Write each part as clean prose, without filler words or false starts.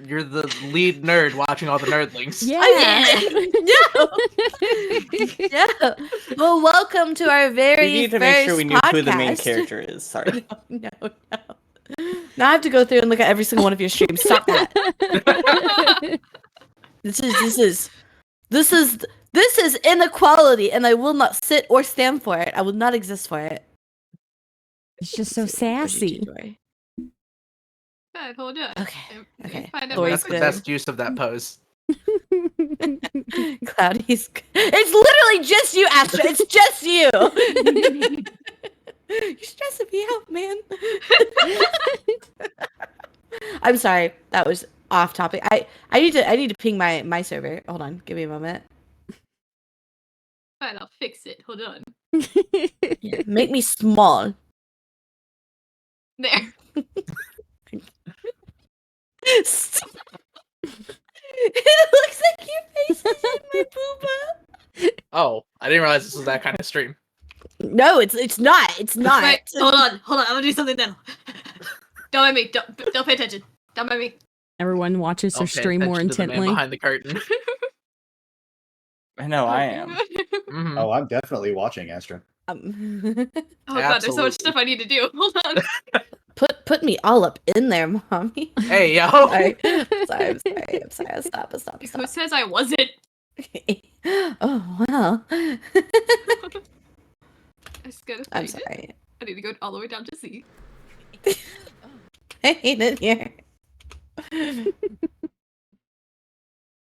You're the lead nerd watching all the nerdlings. Yeah. Yeah. Well, welcome to our very We need to first make sure we knew who the main podcast. character is. Sorry. No. Now I have to go through and look at every single one of your streams. Stop that. This is inequality, and I will not sit or stand for it. I will not exist for it. It's just so sassy. God, hold on. Okay. Find out Lori's That's the good. best use of that pose. Cloudy's. It's literally just you, Astra. It's just you. You're stressing me out, man. I'm sorry. That was off topic. I need to ping my server. Hold on. Give me a moment. Fine, I'll fix it. Hold on. Yeah, make me small. There. Stop. It looks like your face is in my booba. Oh, I didn't realize this was that kind of stream. No, it's not. It's not. Wait, hold on. I'm gonna do something now. Don't mind me. Don't pay attention. Don't mind me. Everyone watches her Don't pay stream more attention to the man intently. behind the curtain. I know I am. Mhm. Oh, I'm definitely watching Astra. Oh god, there's so much stuff I need to do. Hold on. Put me all up in there, mommy. Hey, yo. Sorry. I'm sorry. Stop. Who says I wasn't? Oh wow. I just gotta I'm find it. sorry. I need to go all the way down to C. I hate it here.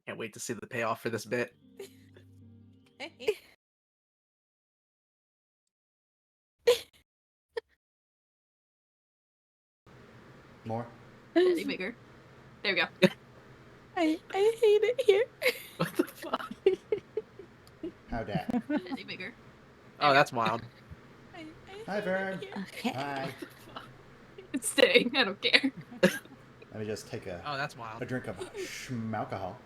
Can't wait to see the payoff for this bit. More? Daddy bigger. There we go. I hate it here. What the fuck? How that? Daddy bigger. Oh, that's wild. Hi, Vern. Okay. Hi. It's staying. I don't care. Let me just take Oh, that's a wild. drink of alcohol.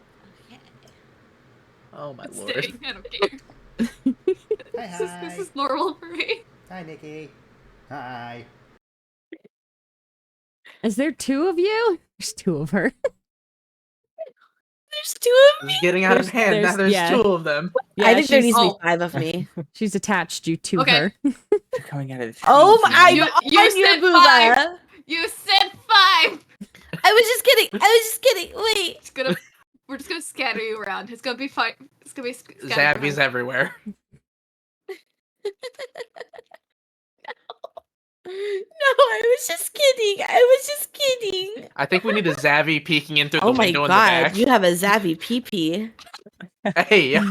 Oh my It's lord. staying. I don't care. Hi. This is normal for me. Hi, Nikki. Hi. Is there two of you? There's two of her. There's two of me. It's getting out of hand. Now there's yeah. two of them. Yeah, I think there needs to be Oh. 5 of me. she's attached you to Okay. her. You're coming out of the Oh trees, my! man. You on your said booba. 5. You said 5. I was just kidding. Wait. We're just gonna scatter you around. It's gonna be fine. It's gonna be scattered Zabby's around. everywhere. No, I was just kidding. I think we need a Zabby peeking in through the Oh my window god, in the you have a Zabby pee-pee. back. Hey, if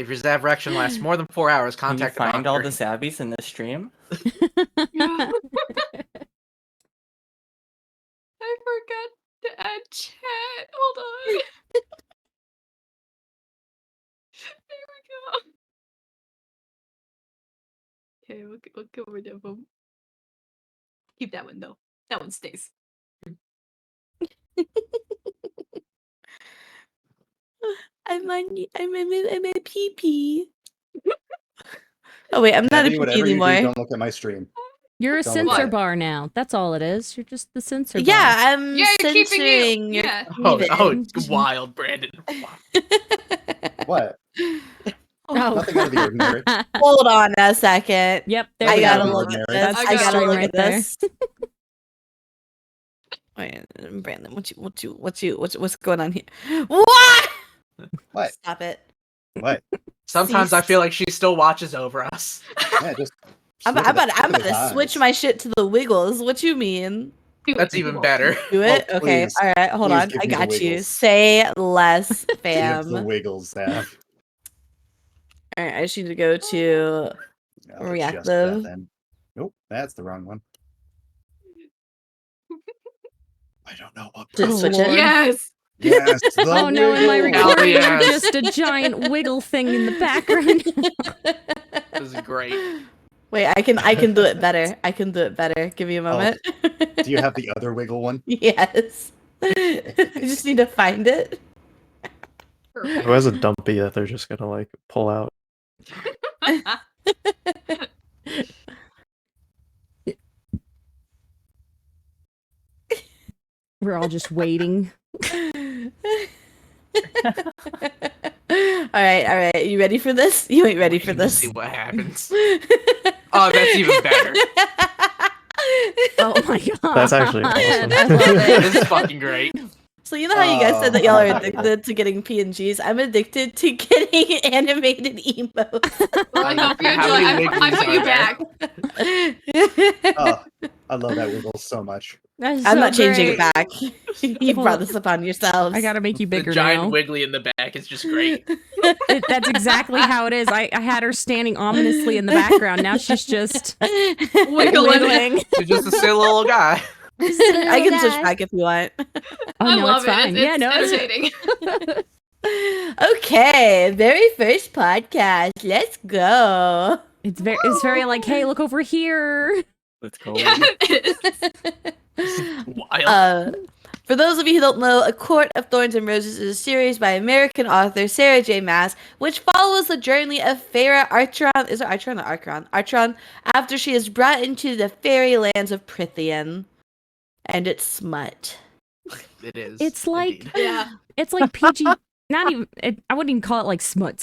your Zabrection lasts more than 4 hours, Can you contact the find all doctor. the Zabbies in this stream? I forgot to add chat. Hold on. There we go. Okay, we'll go over that one. Keep that one though. That one stays. I'm a pee-pee. Oh wait, I'm not a Debbie, pee-pee whatever you do, anymore. don't look at my stream. You're a Don't censor lie. bar now. That's all it is. You're just the censor bar. Yeah, I'm Yeah, you're keeping censoring you. your Yeah. Oh, cleavage. it's wild, Brandon. What? Oh. Nothing out of the ordinary. Hold on a second. Yep, there I we gotta go. look at Ordinary. this. I I got gotta it look right at there. this. Wait, Brandon, what's going on here? What? What? Stop it. What? Sometimes I feel like she still watches over us. Yeah, just. I'm look at about the- look at to his switch eyes. my shit to the Wiggles. What you mean? That's even better. Do it? Oh, Okay. please. All right. Hold Please on. give I me the got you. Wiggles. Say less, Give the fam. Wiggles, Zap. All right. I just need to go to I'll adjust that reactive. then. Nope, that's the wrong one. I don't know what. Just Oh, switch Lord. it. Yes. Yes. The Oh no, in my Wiggles. recording, Hell yes. just a giant wiggle thing in the background. This is great. Wait, I can do it better. I can do it better. Give me a moment. Do you have the other Wiggle one? Yes. I just need to find it. Perfect. Who has a dumpy that they're just gonna like pull out? We're all just waiting. All right. You ready for this? You ain't ready for Waiting to this. see what happens. Oh, that's even better. Oh my god. That's actually awesome. I love it. This is fucking great. So you know how you guys said that y'all Oh are my addicted to getting PNGs? I'm addicted to getting animated emotes. Well, no, for you, How Joy, many I put wigglies you are there? back. Oh, I love that wiggle so much. That's I'm so not changing it great. back. You brought this upon yourselves. I gotta make you The bigger giant now. wiggly in the back is just great. That's exactly how it is. I had her standing ominously in the background. Now she's just Wiggling. wiggling. He's just a silly little guy. I can switch back if you want. Oh I no, love it's fine. it. Yeah, no, it's entertaining. Okay, very first podcast. Let's go. it's very like, hey, look over here. Let's go. Yeah, it is. Wild. For those of you who don't know, A Court of Thorns and Roses is a series by American author Sarah J. Maas, which follows the journey of Farah Artron. Is it Artron or Archon? Artron, after she is brought into the fairy lands of Prithian. And it's smut. It is. It's like indeed. Yeah. it's like PG. Not even. I wouldn't even call it like smut,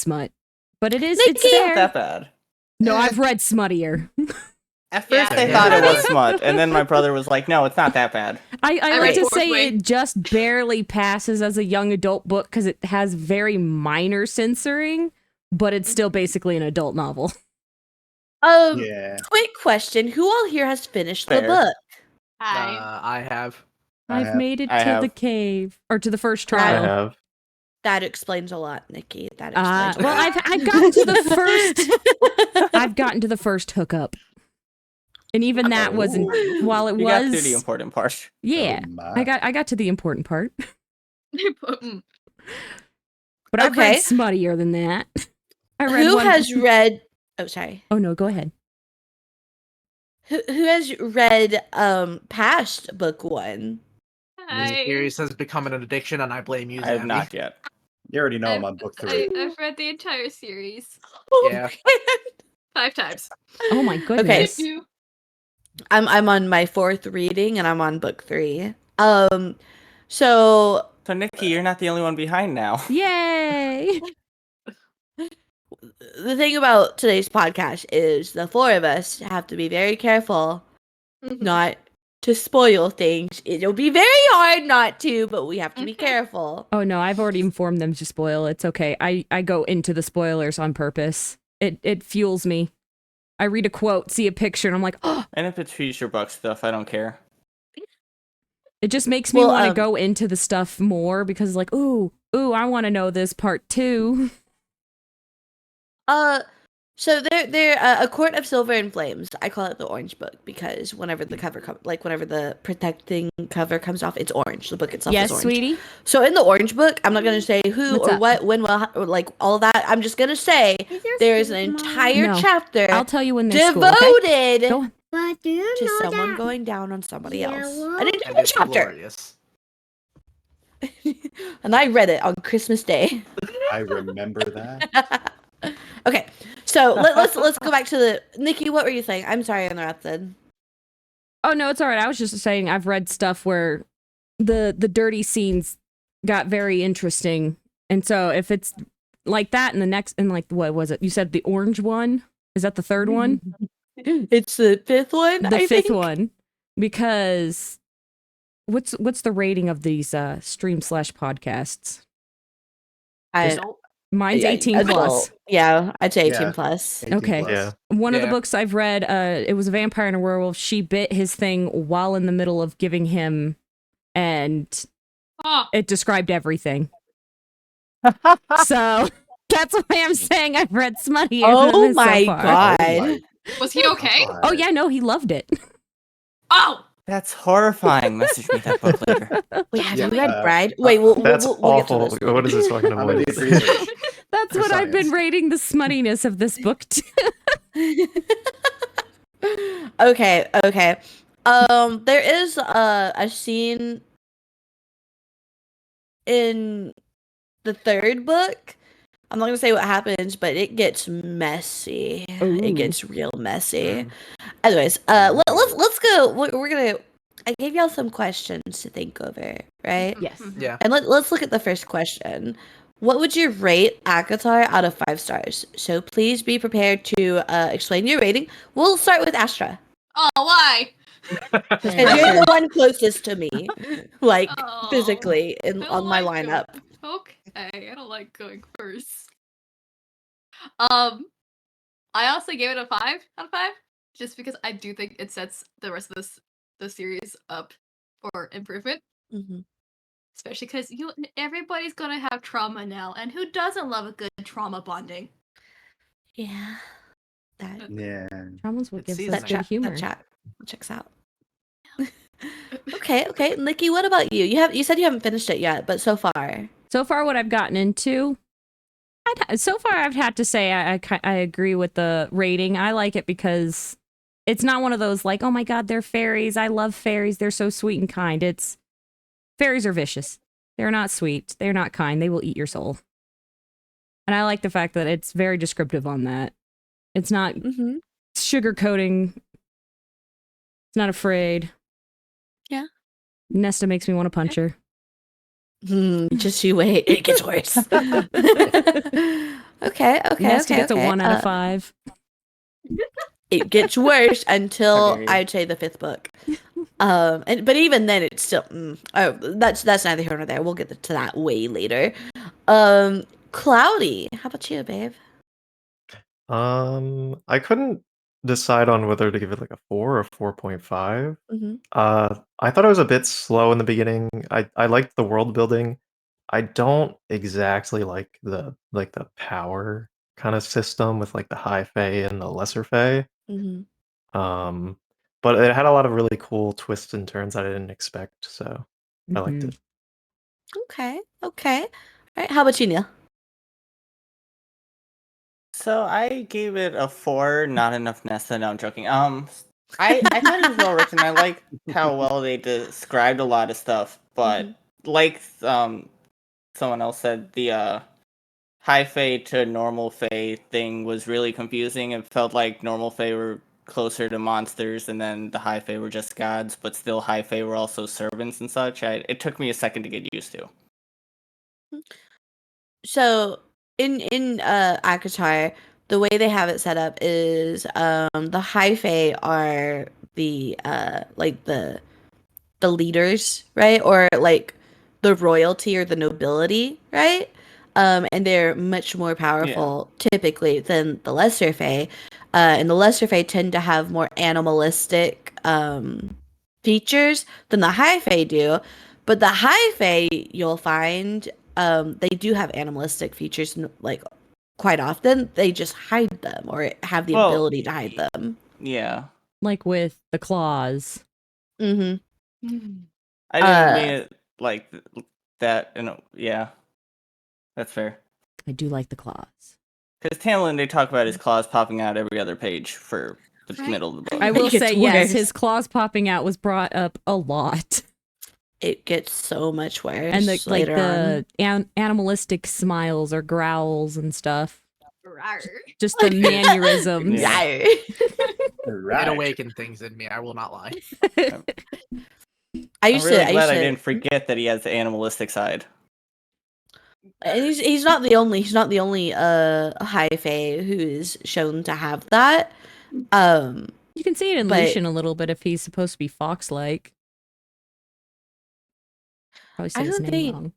but it is. It's Nikki! Not there. that bad. No, I've read smuttier. At first, Yeah. I Yeah. thought it was smut, and then my brother was like, "No, it's not that bad." I I like read to Fourth say Way. it just barely passes as a young adult book because it has very minor censoring, but it's still basically an adult novel. Yeah. Quick question. Who all here has finished the Fair. book? Hi. I have. I I've have- made it I to have. the cave or to the first I trial. have. That explains a lot, Nikki. That explains a Well, lot. I've gotten to the first. I've gotten to the first hookup, and even that wasn't. Ooh. While it You got was, through the important part. yeah, Oh my. I got to the important part, Mm. but I've read Okay. smuttier than that. I read Who one. has read? Oh, sorry. Oh no, go ahead. Who has read past book one? This Hi. series has become an addiction, and I blame you, I have Zammy. not yet. You already know I'm on book 3. I've read the entire series Yeah. 5 times. Oh my goodness. You. I'm on my 4th reading and I'm on book 3. So So, Nikki, you're not the only one behind now. Yay! the thing about today's podcast is the 4 of us have to be very careful Mhm. not to spoil things. It'll be very hard not to, but we have to be Okay. careful. Oh no, I've already informed them to spoil. It's okay. I go into the spoilers on purpose. It fuels me. I read a quote, see a picture, and I'm like, oh, And if it's future book stuff, I don't care. it just makes me Well, want to go into the stuff more because like, ooh, I want to know this part too. So they're A Court of Silver and Flames. I call it the orange book because whenever the cover whenever the protecting cover comes off, it's orange. The book itself is Yes, orange. sweetie. So in the orange book, I'm not gonna say who What's or up? what, when, will, or like all that. I'm just gonna say there is an entire No, chapter I'll tell you when they're school. Okay? devoted Go on. But do you to know someone that going down on somebody else. Yellow? An And entire it's chapter, glorious. and I read it on Christmas Day. I remember that. Okay, so let's go back to the Nikki. What were you saying? I'm sorry, I interrupted. Oh no, it's all right. I was just saying I've read stuff where the dirty scenes got very interesting, and so if it's like that in the next, and like what was it? You said the orange one. Is that the third one? It's the 5th one. The I fifth think. one, because what's the rating of these stream/podcasts? I, Mine's 18 adult. plus. Yeah, I'd say 18 Yeah. plus. 18 Okay. plus. Yeah. One of the Yeah. books I've read, it was a vampire and a werewolf. She bit his thing while in the middle of giving him, and Oh, it described everything. So that's why I'm saying I've read smuttier than Oh this my so far. God. Oh my was he okay? God. Oh yeah, no, he loved it. Oh, That's horrifying. Message me that book later. Wait, have Yeah, you read uh, Bride? Wait, we'll That's get to awful. this. What is this fucking I'm gonna avoid? need research. That's For what I've been science. rating the smuttiness of this book to. Okay. There is a scene in the 3rd book. I'm not gonna say what happens, but it gets messy. Ooh. It gets real messy. Anyways, let's go. We're gonna. I gave y'all some questions to think over, right? Yes. Yeah. And let's look at the first question. What would you rate Akatar out of 5 stars? So please be prepared to explain your rating. We'll start with Astra. Oh, why? Because you're the one closest to me, like Oh, physically I on don't my like lineup. Okay, I don't like going first. I also gave it a 5 out of 5, just because I do think it sets the rest of the series up for improvement. Mhm. Especially because everybody's gonna have trauma now, and who doesn't love a good trauma bonding? Yeah. That, Yeah. Trauma's what It's gives us seasoning. good humor. that checks out. Okay. Nikki, what about you? You said you haven't finished it yet, but so far. So far, what I've gotten into, I've had to say I agree with the rating. I like it because it's not one of those like, oh my god, they're fairies. I love fairies. They're so sweet and kind. It's fairies are vicious. They're not sweet. They're not kind. They will eat your soul. And I like the fact that it's very descriptive on that. It's not Mm-hmm. sugarcoating. It's not afraid. Yeah. Nesta makes me want to punch her. Just you wait. It gets worse. okay. Nesta gets a 1 out of 5. It gets worse How until dare you. I'd say the 5th book. But even then, it's still. Oh, that's neither here nor there. We'll get to that way later. Cloudy, how about you, babe? I couldn't decide on whether to give it like a 4 or 4.5. Mm-hmm. I thought it was a bit slow in the beginning. I liked the world building. I don't exactly like the power kind of system with like the high fae and the lesser fae. Mm-hmm. But it had a lot of really cool twists and turns that I didn't expect, so I liked it. Okay. All right. How about you, Neil? So I gave it a 4. Not enough Nesta. No, I'm joking. I thought it was well written. I like how well they described a lot of stuff, but like someone else said, the high fae to normal fae thing was really confusing. It felt like normal fae were closer to monsters, and then the high fae were just gods, but still high fae were also servants and such. It took me a second to get used to. So in Akatar, the way they have it set up is the high fae are the like the leaders, right? Or like the royalty or the nobility, right? And they're much more powerful typically than the lesser fae. And the lesser fae tend to have more animalistic features than the high fae do. But the high fae, you'll find, they do have animalistic features, like quite often. They just hide them or have the Well, ability to hide them. Yeah. Like with the claws. Mm-hmm. I didn't mean it like that. Yeah, that's fair. I do like the claws. Because Tamlin, they talk about his claws popping out every other page for the middle of the book. I will It gets say, yes, worse. his claws popping out was brought up a lot. It gets so much worse And the later on. animalistic smiles or growls and stuff. Rawr. Just the mannerisms. Yeah. It Right. awakened things in me. I will not lie. I I'm used really to. I used glad I to. didn't forget that he has the animalistic side. And he's not the only. He's not the only high fae who is shown to have that. You can see it in But- Lucian a little bit if he's supposed to be fox-like. Probably said I his don't name think- wrong.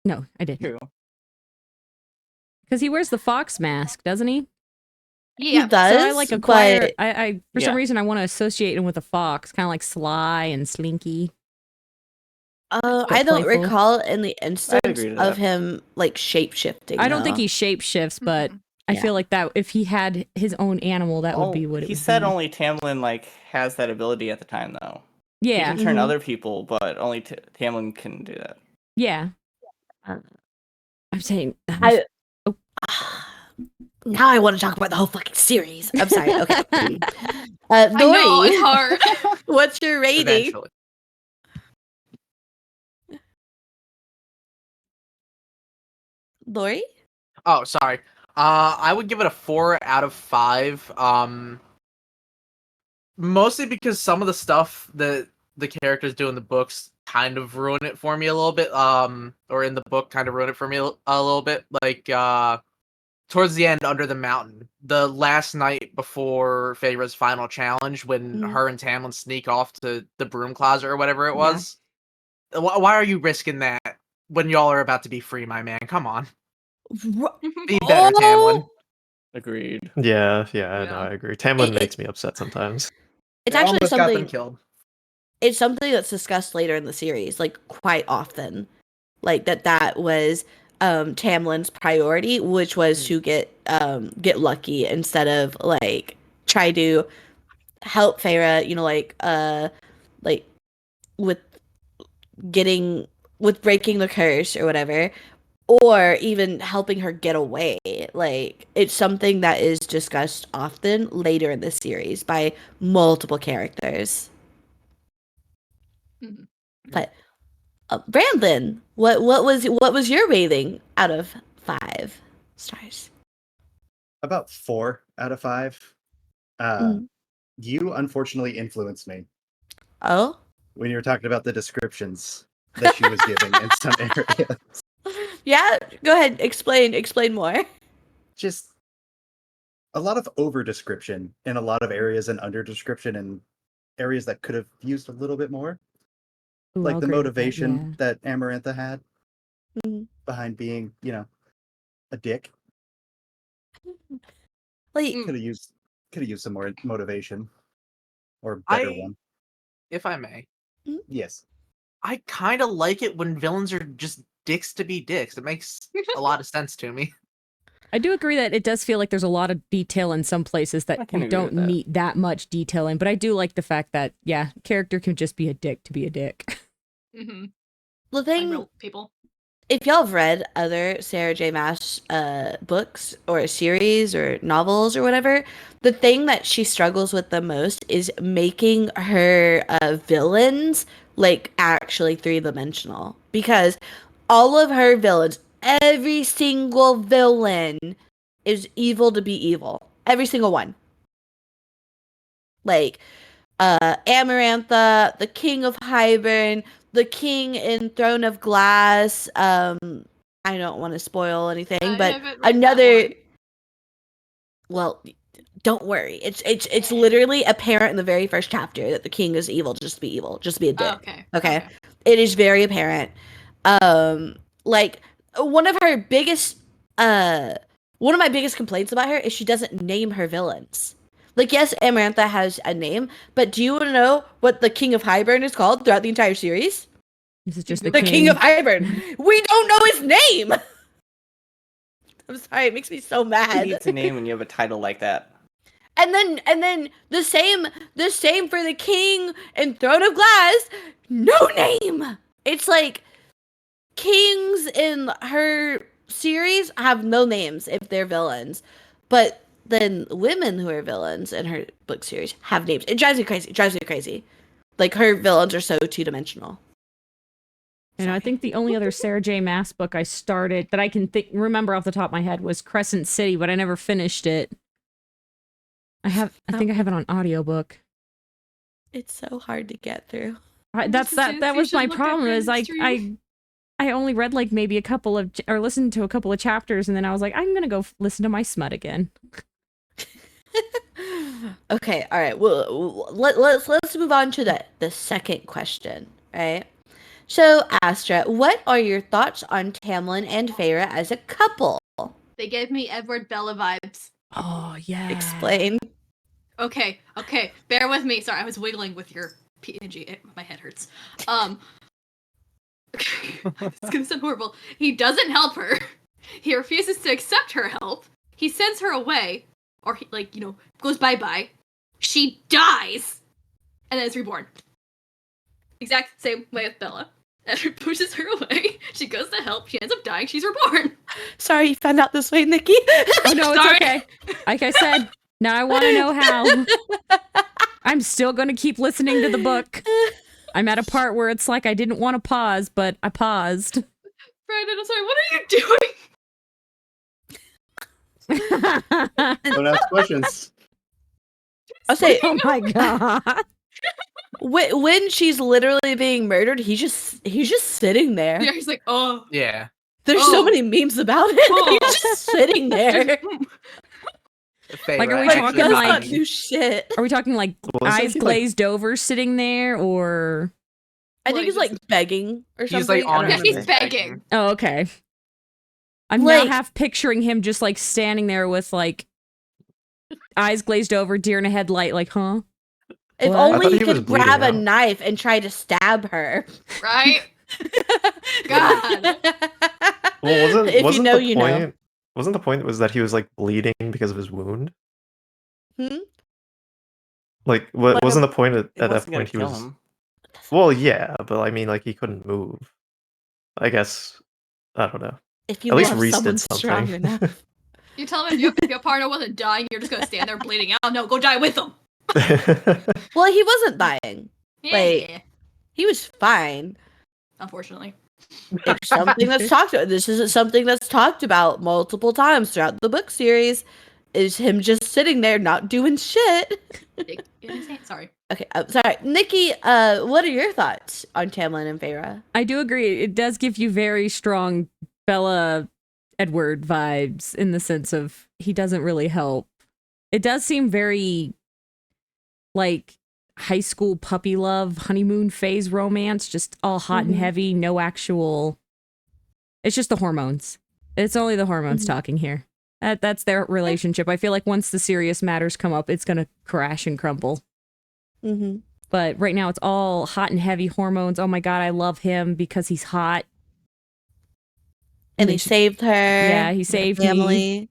No, I didn't. True. Because he wears the fox mask, doesn't he? Yeah. He does. So I like acquire. but I for some Yeah. reason I want to associate him with a fox, kind of like sly and slinky. I don't playful. recall in the instance agree to of that. him like shape shifting. I don't think he shape shifts, but I Yeah. feel like that if he had his own animal, that would be what it he would said be. only Tamlin has that ability at the time, though. He Yeah, can turn Mhm. other people, but only Tamlin can do that. yeah. Uh, I'm saying. I. Now I want to talk about the whole fucking series. I'm sorry. Okay. I know it's Dory, hard. what's your rating? Eventually. Lori? Oh, sorry. I would give it a 4 out of 5. Mostly because some of the stuff that the characters do in the books kind of ruin it for me a little bit. Or in the book kind of ruin it for me a little bit. Like towards the end, Under the Mountain, the last night before Feyre's final challenge, when her and Tamlin sneak off to the broom closet or whatever it was. Why are you risking that when y'all are about to be free, my man? Come on, be better, Tamlin. Agreed. Yeah, no, Yeah. I agree. Tamlin makes me upset sometimes. It's They actually almost got them something. killed. It's something that's discussed later in the series, like quite often, like that was Tamlin's priority, which was to get lucky instead of like try to help Feyre, like with breaking the curse or whatever, or even helping her get away. Like it's something that is discussed often later in the series by multiple characters. Mhm. But Brandon, what was your rating out of 5 stars? About 4 out of 5. You unfortunately influenced me Oh, when you were talking about the descriptions that she was giving in some areas. yeah. Go ahead, explain more. Just a lot of over description in a lot of areas and under description in areas that could have used a little bit more. Ooh, Like I'll the agree with that, motivation that Amarantha had Mhm. behind being, a dick. Like, Mm. Could have used some more motivation or better one. If I may, Yes. I kind of like it when villains are just dicks to be dicks. It makes a lot of sense to me. I do agree that it does feel like there's a lot of detail in some places I that can we agree don't with that. need that much detail in, but I do like the fact that, yeah, character can just be a dick to be a dick. Mm-hmm. the Like thing, real people. if y'all have read other Sarah J. Maas books or series or novels or whatever, the thing that she struggles with the most is making her villains like actually 3-dimensional, because all of her villains, every single villain is evil to be evil. Every single one. Like Amarantha, the King of Hybern, the King in Throne of Glass. I don't want to spoil anything, I but haven't read that another. one. Well, don't worry. It's literally apparent in the very first chapter that the king is evil, just to be a dick. Oh, okay. Okay. It is very apparent. Like one of her biggest one of my biggest complaints about her is she doesn't name her villains. Like, yes, Amarantha has a name, but do you want to know what the King of Hybern is called throughout the entire series? This is just the The King of Hybern. We don't know his name. I'm sorry, it makes me so You mad. need a name when you have a title like that. And then the same for the King in Throne of Glass, no name. It's like kings in her series have no names if they're villains, but then women who are villains in her book series have names. It drives me crazy. Like her villains are so 2-dimensional. And I think the only other Sarah J. Maas book I started that I can remember off the top of my head was Crescent City, but I never finished it. I think I have it on audiobook. It's so hard to get through. That was my problem. Is like I only read like maybe a couple of or listened to a couple of chapters, and then I was like, I'm gonna go listen to my smut again. Okay, all right. Well, let's move on to the second question, right? So, Astra, what are your thoughts on Tamlin and Feyre as a couple? They gave me Edward Bella vibes. Oh yeah. Explain. Okay, bear with me. Sorry, I was wiggling with your PNG. My head hurts. It's gonna sound horrible. He doesn't help her. He refuses to accept her help. He sends her away, or he, goes bye-bye. She dies, and then is reborn. Exact same way with Bella. Edward pushes her away. She goes to help. She ends up dying. She's reborn. Sorry you found out this way, Nikki. Oh no, it's Sorry. okay. Like I said, now I want to know how. I'm still going to keep listening to the book. I'm at a part where it's like I didn't want to pause, but I paused. Brandon, I'm sorry. What are you doing? Don't ask questions. I'll say, Oh my god. when she's literally being murdered, he's just sitting there. Yeah, he's like, oh. Yeah. There's so many memes about it. Oh. He's just sitting there. Like, are we Feyre talking actually does like- not being- do shit. Are we talking like Well, isn't eyes he, glazed over sitting there, or I Well, think he's he's like begging or something. He's like I on don't Yeah, his he's knees remember. begging. oh, okay. I'm Like- now half picturing him just like standing there with like eyes glazed over, deer in a headlight, like, huh? If What? I only thought he he was could grab a bleeding out. knife and try to stab her. Right? God. Well, if wasn't you know, the you point? know. Wasn't the point was that he was like bleeding because of his wound? Hmm? Like, But wasn't the point at that wasn't gonna point he kill was? him. Well, yeah, but I mean, like, he couldn't move. I guess I don't know. If you At least love Reese someone did strong something. enough. You tell him if your partner wasn't dying, you're just gonna stand there bleeding out. No, go die with them. Well, he wasn't dying. Yeah. Like- He was fine. Unfortunately. It's something that's talked about. This isn't something that's talked about multiple times throughout the book series. Is him just sitting there not doing shit. Sorry. Okay, sorry, Nikki. What are your thoughts on Tamlin and Feyre? I do agree. It does give you very strong Bella Edward vibes in the sense of he doesn't really help. It does seem very like high school puppy love, honeymoon phase romance, just all hot and Mhm. heavy, no actual. It's just the hormones. It's only the hormones Mhm. talking here. That's their relationship. I feel like once the serious matters come up, it's gonna crash and crumble. Mm-hmm. But right now, it's all hot and heavy hormones. Oh my god, I love him because he's hot. And then he she- saved her. Yeah, he her saved me. family.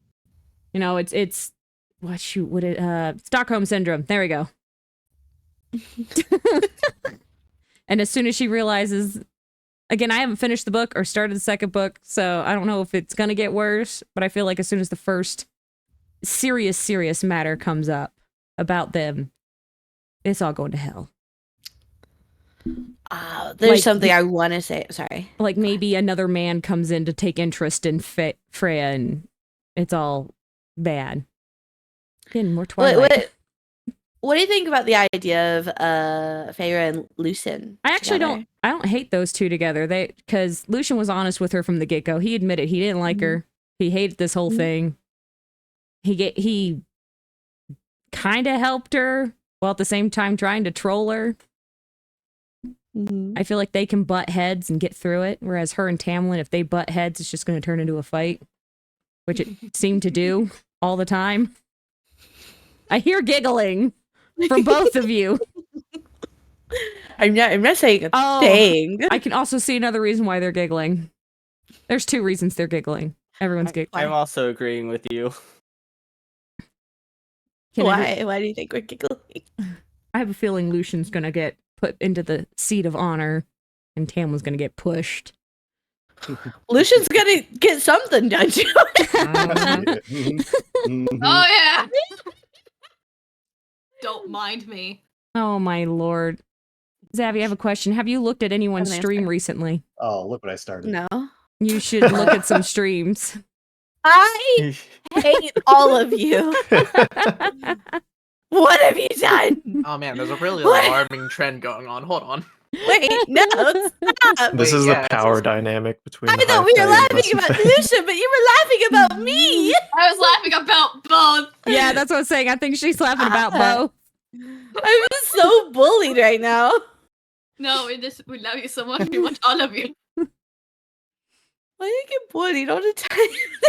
You know, it's what shoot, what it Stockholm syndrome. There we go. And as soon as she realizes, again, I haven't finished the book or started the second book, so I don't know if it's gonna get worse. But I feel like as soon as the first serious matter comes up about them, it's all going to hell. There's Like, something I want to say. Sorry. Like maybe another man comes in to take interest in Freya, and it's all bad. Again, more Twilight. What do you think about the idea of Feyre and Lucen? I actually together? I don't hate those two together. Because Lucian was honest with her from the get go. He admitted he didn't like her. He hated this whole Mhm. thing. He kind of helped her while at the same time trying to troll her. Mhm. I feel like they can butt heads and get through it. Whereas her and Tamlin, if they butt heads, it's just going to turn into a fight, which it seemed to do all the time. I hear giggling from both of you. I'm not saying a Oh, thing. I can also see another reason why they're giggling. There's two reasons they're giggling. Everyone's giggling. I'm also agreeing with you. Why? Why do you think we're giggling? I have a feeling Lucian's gonna get put into the seat of honor, and Tamlin's gonna get pushed. Lucian's gonna get something done to it. Oh yeah. Don't mind me. Oh my lord. Zav, I have a question. Have you looked at anyone's Have an stream answer. recently? Oh, look what I started. No. You should look at some streams. I hate all of you. What have you done? Oh man, there's a really What? alarming trend going on. Hold on. Wait, no, stop. This Wait, is yeah, the it's power just- dynamic between. I the thought we were high fae and laughing lesser about fae. Lucian, but you were laughing about me. I was laughing about both. Yeah, that's what I'm saying. I think she's laughing about Bo. I'm so bullied right now. No, we love you so much. We want all of you. Why do you get bullied all the time?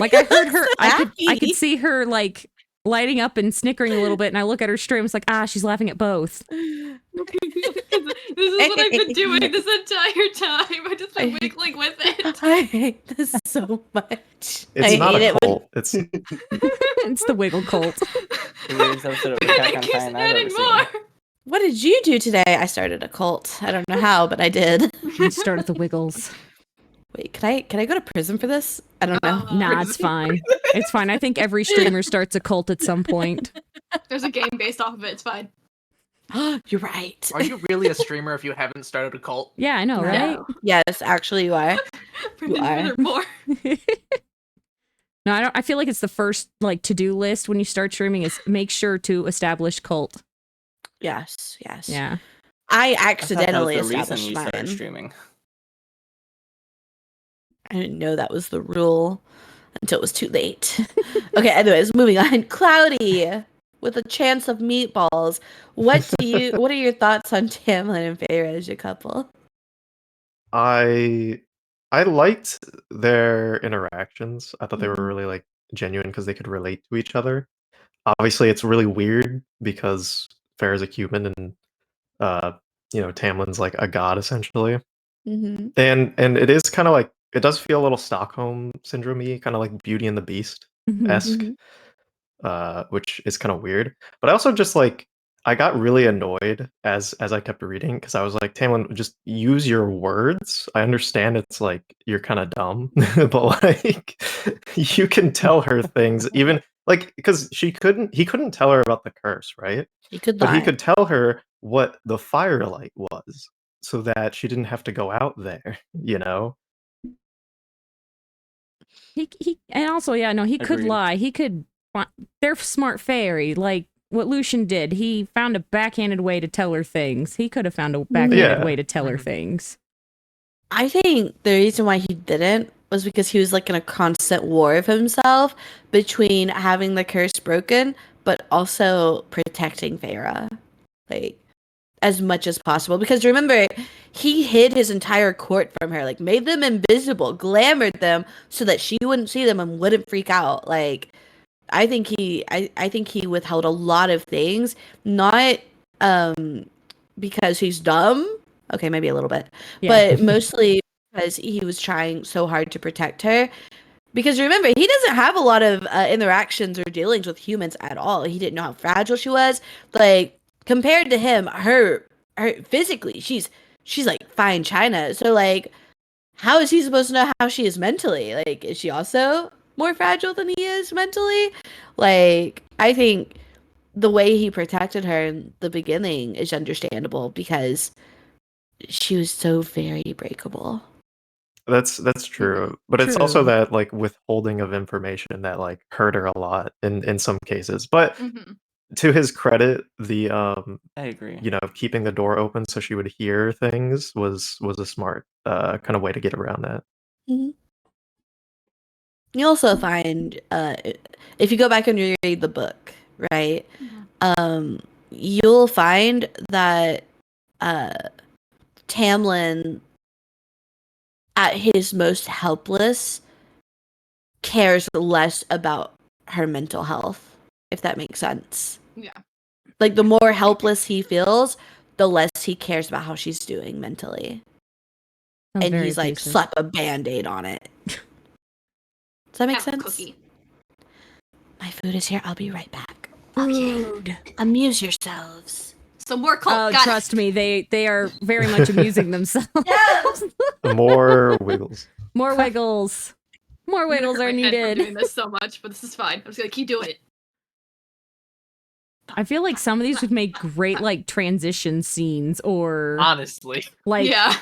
Like I heard her, I Happy. could see her like lighting up and snickering a little bit, and I look at her stream. It's like, she's laughing at both. This is what I've been doing this entire time. I've just been wiggling with it. I hate this so much. It's I not hate a it when- cult. It's It's the wiggle cult. The weirdest episode of And Attack it on keeps Titan I've adding ever more. seen. What did you do today? I started a cult. I don't know how, but I did. Start at the wiggles. Wait, can I go to prison for this? I don't know. Nah, it's fine. It's fine. I think every streamer starts a cult at some point. There's a game based off of it. It's fine. You're right. Are you really a streamer if you haven't started a cult? Yeah, I know, right? No. Yes, actually you are. Brendan, are. there are more. No, I don't. I feel like it's the first like to-do list when you start streaming is make sure to establish cult. Yes, yes. Yeah. I I thought that was accidentally the reason established you started mine. streaming. I didn't know that was the rule until it was too late. Okay, anyways, moving on. Cloudy with a chance of meatballs. What are your thoughts on Tamlin and Feyre as a couple? I liked their interactions. I thought they were Mhm. really like genuine because they could relate to each other. Obviously, it's really weird because Farrah's a human and uh, Tamlin's like a god essentially. Mhm. And it is kind of like it does feel a little Stockholm syndrome-y, kind of like Beauty and the Beast esque, Mhm. which is kind of weird. But I also just like I got really annoyed as I kept reading because I was like, Tamlin, just use your words. I understand it's like you're kind of dumb, but like you can tell her things even like because he couldn't tell her about the curse, right? He could But he not. could tell her what the firelight was so that she didn't have to go out there, you know? He and also no, he could Agreed. lie. He could. They're smart fairy, like what Lucian did. He found a backhanded way to tell her things. He could have found a backhanded Yeah. way to tell her things. I think the reason why he didn't was because he was like in a constant war of himself between having the curse broken but also protecting Feyre. Like as much as possible. Because remember, he hid his entire court from her, like made them invisible, glamored them so that she wouldn't see them and wouldn't freak out. Like I think I think he withheld a lot of things, not because he's dumb. Okay, maybe a little bit, Yeah. but mostly because he was trying so hard to protect her. Because remember, he doesn't have a lot of interactions or dealings with humans at all. He didn't know how fragile she was. Like compared to him, her physically, she's like fine china. So like, how is he supposed to know how she is mentally? Like, is she also more fragile than he is mentally? Like, I think the way he protected her in the beginning is understandable because she was so very breakable. That's true. But it's also True. that like withholding of information that like hurt her a lot in some cases. But Mhm. to his credit, the I agree. keeping the door open so she would hear things was a smart kind of way to get around that. Mhm. You also find, if you go back and reread the book, right? You'll find that Tamlin, at his most helpless, cares less about her mental health, if that makes sense. Yeah. Like the more helpless he feels, the less he cares about how she's doing mentally. Sounds And very he's like, abusive. slap a band-aid on it. Does that make Have a sense? cookie. My food is here. I'll be right back. Food. Amuse yourselves. Some more coke. Oh, Got trust me, they are very much amusing themselves. Yes! More wiggles. More wiggles. More I'm gonna wiggles hurt are my head from needed. doing this so much, but this is fine. I'm just gonna keep doing it. I feel like some of these would make great like transition scenes or Honestly. like Yeah.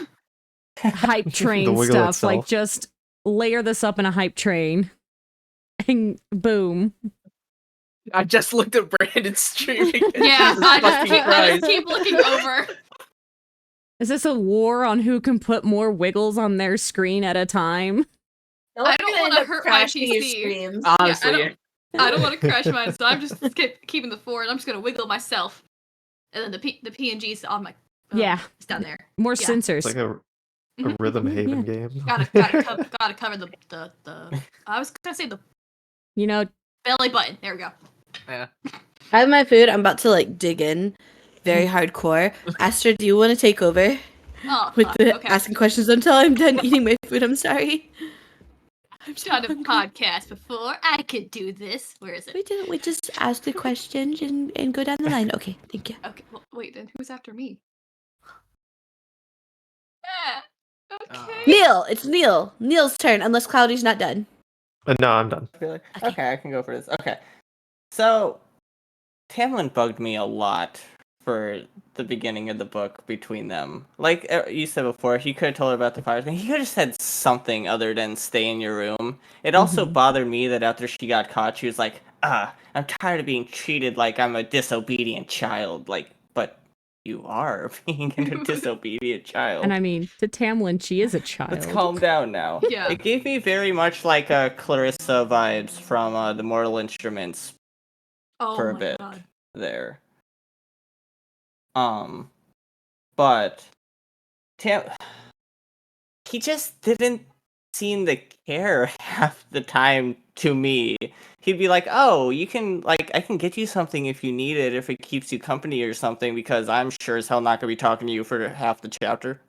hype The train wiggle stuff. Like itself. just layer this up in a hype train. And boom. I just looked at Brandon streaming. Yeah, Jesus I fucking just Christ. keep looking over. Is this a war on who can put more wiggles on their screen at a time? I don't want to hurt my PC. Honestly. I don't want to crash mine, so I'm just keeping the 4, and I'm just gonna wiggle myself. And then the PNG's on my Yeah. it's down there. More Yeah. sensors. It's like a rhythm haven game. Gotta cover the I was gonna say the You know, belly button. There we go. Yeah. I have my food. I'm about to like dig in very hardcore. Astra, do you want to take over Oh, with the okay. asking questions until I'm done eating my food? I'm sorry. I'm trying to podcast before I could do this. Where is it? We didn't. We just ask the questions and go down the line. Okay, thank you. Okay, well, wait, then who's after me? Okay. Neil, it's Neil. Neil's turn, unless Cloudy's not done. No, I'm done. Really? Okay. Okay, I can go for this. Okay. So, Tamlin bugged me a lot for the beginning of the book between them. Like you said before, he could have told her about the fire thing. He could have said something other than stay in your room. It also bothered me that after she got caught, she was like, I'm tired of being treated like I'm a disobedient child. Like, but you are being a disobedient child. And I mean, to Tamlin, she is a child. Let's calm down now. Yeah. It gave me very much like a Clarissa vibes from the Mortal Instruments Oh for a my bit god. there. But he just didn't seem to care half the time to me. He'd be like, "Oh, you can I can get you something if you need it, if it keeps you company or something, because I'm sure as hell not gonna be talking to you for half the chapter."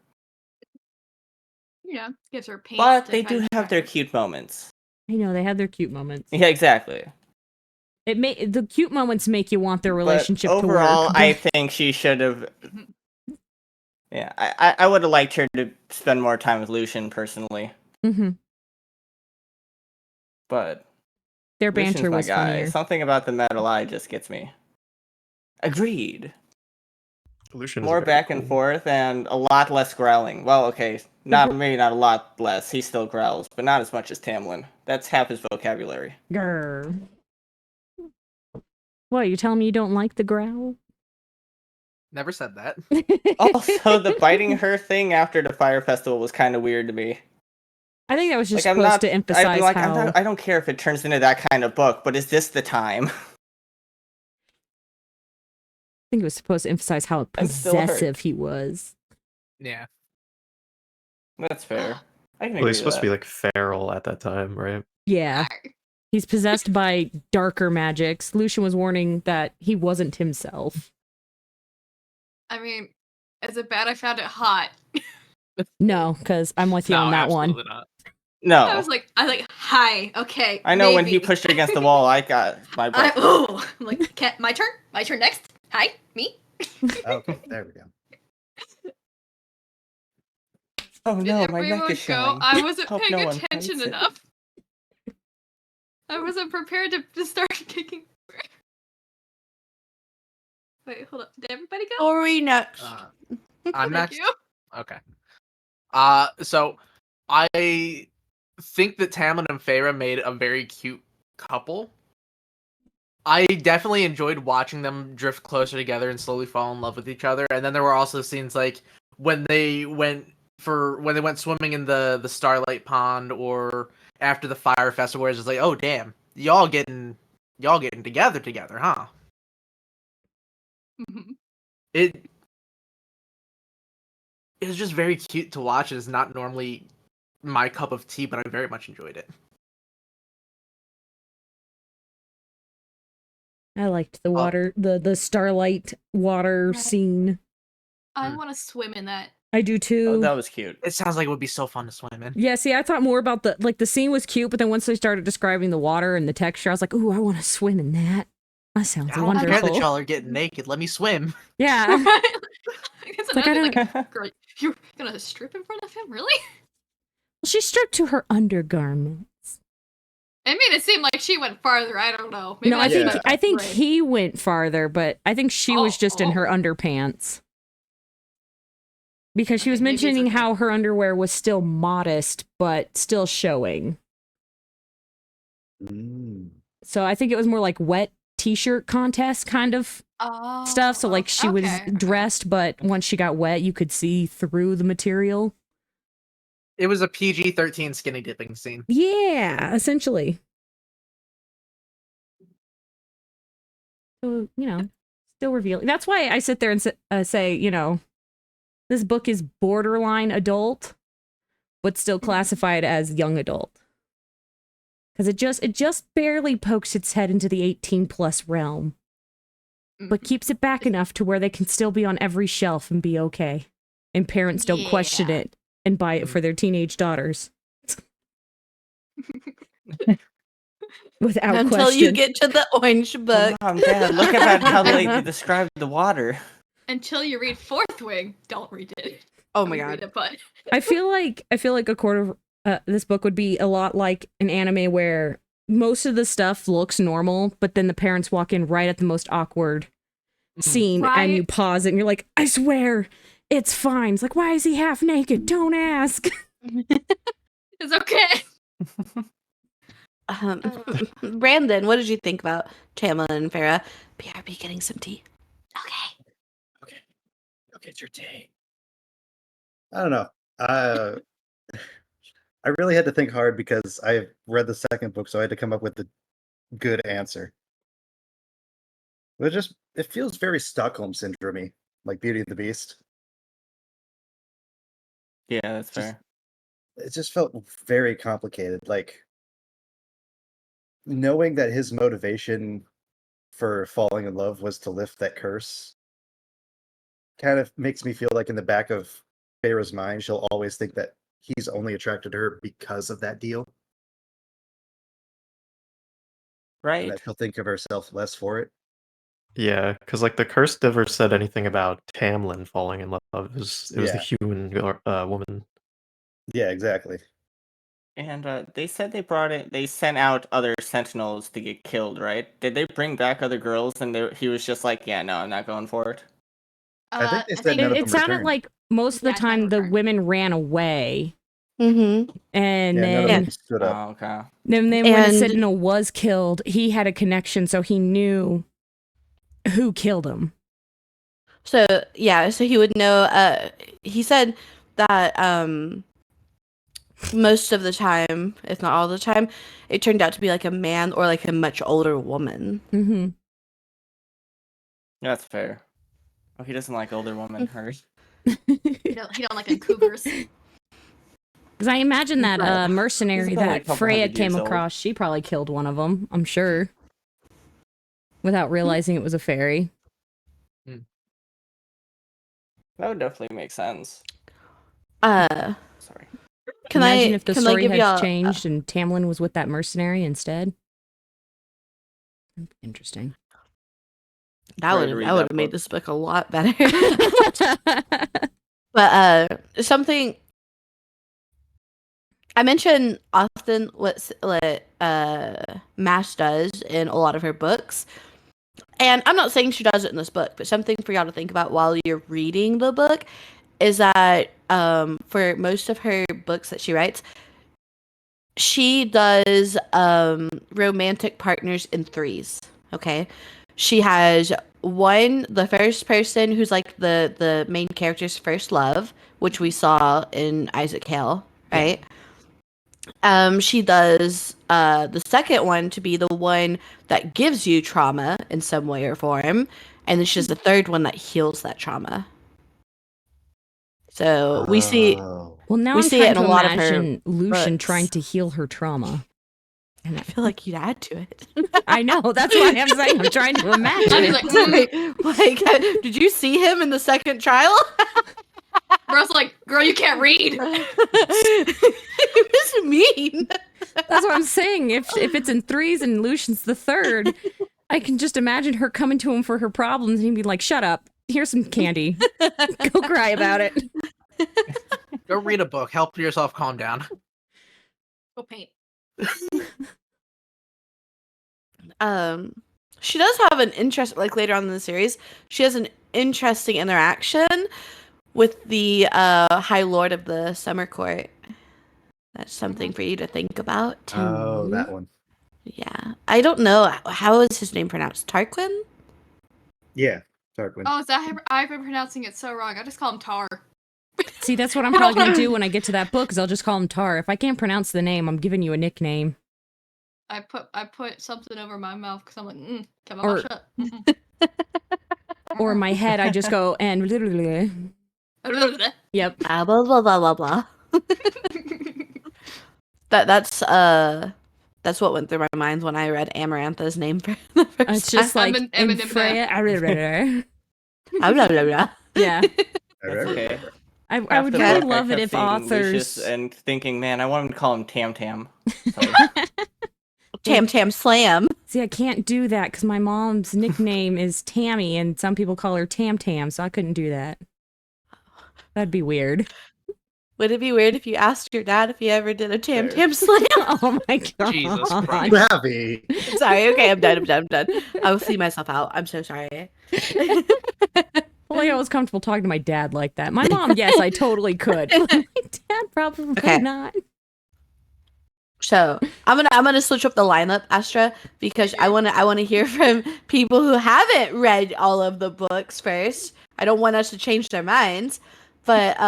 Yeah, gives her paint. But to they kinda do have distract their her. cute moments. I know they have their cute moments. Yeah, exactly. The cute moments make you want their But relationship overall, to work. I think she should have. Yeah, I would have liked her to spend more time with Lucian personally, Mm-hmm. but Their Lucian's banter my was guy. funnier. Something about the metal eye just gets me. Agreed. Lucian is More very back and cool. forth and a lot less growling. Well, okay, maybe not a lot less. He still growls, but not as much as Tamlin. That's half his vocabulary. Grr. What, you telling me you don't like the growl? Never said that. Also, the biting her thing after the fire festival was kind of weird to me. I think that was just Like, supposed to emphasize how... I don't care if it turns into that kind of book, but is this the time? I think it was supposed to emphasize how I'm still hurt. possessive he was. Yeah. That's fair. I can Well, agree he's with supposed to be that. like feral at that time, right? Yeah. He's possessed by darker magics. Lucian was warning that he wasn't himself. I mean, is it bad I found it hot? No, because I'm with you on that one. absolutely not. No. I was like, hi, okay. I know when he maybe. pushed her against the wall, I got my breath. I'm like, my turn? My turn next? Hi, me? Okay, there we go. Oh no, Did my neck everyone is showing. I wasn't Hope paying no one attention finds it. enough. I wasn't prepared to start kicking. Wait, hold up. Did everybody go? Story next. I'm Thank next. you. Okay. So I think that Tamlin and Feyre made a very cute couple. I definitely enjoyed watching them drift closer together and slowly fall in love with each other. And then there were also scenes like when they went swimming in the Starlight Pond, or after the Fire Festival, where it's just like, oh damn, y'all getting together, huh? Mhm. It was just very cute to watch. It's not normally my cup of tea, but I very much enjoyed it. I liked the water, the starlight water scene. I want to swim in that. I do too. Oh, that was cute. It sounds like it would be so fun to swim in. Yeah, see, I thought more about the scene was cute, but then once they started describing the water and the texture, I was like, ooh, I want to swim in that. That sounds I don't care wonderful. that y'all are getting naked. Let me swim. Yeah. It's like, I another, don't- girl, you're gonna strip in front of him? Really? She stripped to her undergarments. It made it seem like she went farther. I don't know. Maybe No, I think right. he went farther, but I think she was just in her Oh. underpants. Because she was Okay, maybe it's mentioning okay. how her underwear was still modest, but still showing. Mm. So I think it was more like wet t-shirt contest kind of stuff. So like she was okay. dressed, but once she got wet, you could see through the material. It was a PG-13 skinny dipping scene. Yeah, essentially. So, still revealing. That's why I sit there and say, this book is borderline adult, but still classified as young adult. Because it just barely pokes its head into the 18+ realm, but keeps it back enough to where they can still be on every shelf and be okay. And parents don't question it and buy it for their teenage daughters. Without Until question. you get to the orange book. Mom, Dad, look about how they described the water. Until you read Fourth Wing, don't read it. Oh Don't my read god. it, but I feel like a quarter of this book would be a lot like an anime where most of the stuff looks normal, but then the parents walk in right at the most awkward scene and you Right. pause it and you're like, I swear it's fine. It's like, why is he half naked? Don't ask. it's okay. Brandon, what did you think about Tamlin and Farah? BRB getting some tea. Okay. get your tea. I don't know. I really had to think hard because I read the second book, so I had to come up with the good answer. But it feels very Stockholm syndrome, like Beauty and the Beast. Yeah, that's Just- fair. It just felt very complicated. Like knowing that his motivation for falling in love was to lift that curse kind of makes me feel like in the back of Feyre's mind, she'll always think that he's only attracted to her because of that deal. And Right? that she'll think of herself less for it. Yeah, because like the curse never said anything about Tamlin falling in love. It was the Yeah. human woman. Yeah, exactly. And they said they sent out other sentinels to get killed, right? Did they bring back other girls and he was just like, yeah, no, I'm not going for it? I think they said none of It them sounded returned. like most of the Yeah, it's never time the returned. women ran away, Mm-hmm. and Yeah, none of then them stood up. Oh, okay. then when a And- sentinel was killed, he had a connection, so he knew who killed him. So yeah, so he would know. He said that most of the time, if not all the time, it turned out to be like a man or like a much older woman. Mm-hmm. That's fair. Oh, he doesn't like older women, hers. He don't like them cougars. Because I imagine that Right. mercenary He's only a that couple Freya hundred came years old. across, she probably killed one of them, I'm sure. Without realizing it was a fairy. That would definitely make sense. Sorry. Can Imagine I if the can I story give had y'all changed and Tamlin was with that mercenary instead. Interesting. that Ready would to read that would that have made book. this book a lot better. But something I mention often what Mash does in a lot of her books. And I'm not saying she does it in this book, but something for y'all to think about while you're reading the book is that for most of her books that she writes, she does romantic partners in threes. Okay. She has the first person who's like the main character's first love, which we saw in Isaac Hale, right? She does the second one to be the one that gives you trauma in some way or form, and then she does the third one that heals that trauma. So we see Oh. Well, now We I'm see it trying in to a lot of her imagine Lucian books. trying to heal her trauma. And I feel like you'd add to it. I know, that's why I'm saying I'm trying to imagine. I'd be like, like, did you see him in the second trial? Bro's like, girl, you can't read. This is mean. That's what I'm saying. If it's in threes and Lucian's the third, I can just imagine her coming to him for her problems and he'd be like, shut up. Here's some candy. Go cry about it. Go read a book. Help yourself calm down. Go paint. She does have an interest, like later on in the series, she has an interesting interaction with the High Lord of the Summer Court. That's something for you to think about. Oh, that one. Yeah. I don't know. How is his name pronounced? Tarquin? Yeah, Tarquin. Oh, is that I've been pronouncing it so wrong. I just call him Tar. See, that's what I'm probably going to do when I get to that book, is I'll just call him Tar. If I can't pronounce the name, I'm giving you a nickname. I put something over my mouth because I'm like, kept my Or- mouth shut. Or in my head, I just go, and... Yep. Blah, blah, blah, blah, blah, blah. That's what went through my mind when I read Amarantha's name for the first It's just time. like, Eminem. in Freya... Blah, blah, blah, blah. Yeah. That's okay. I Half would the really book, I love it kept if seeing authors... Lucius and thinking, man, I want him to call him Tam Tam. So, Tam Tam Slam. See, I can't do that because my mom's nickname is Tammy, and some people call her Tam Tam, so I couldn't do that. That'd be weird. Would it be weird if you asked your dad if he ever did a Tam Fair. Tam Slam? Oh my god. Jesus Christ. Ravi. Sorry, okay, I'm done. I will see myself out. I'm so sorry. Well, I was comfortable talking to my dad like that. My mom, yes, I totally could. But my dad, probably Okay. not. So I'm gonna switch up the lineup, Astra, because I wanna hear from people who haven't read all of the books first. I don't want us to change their minds. But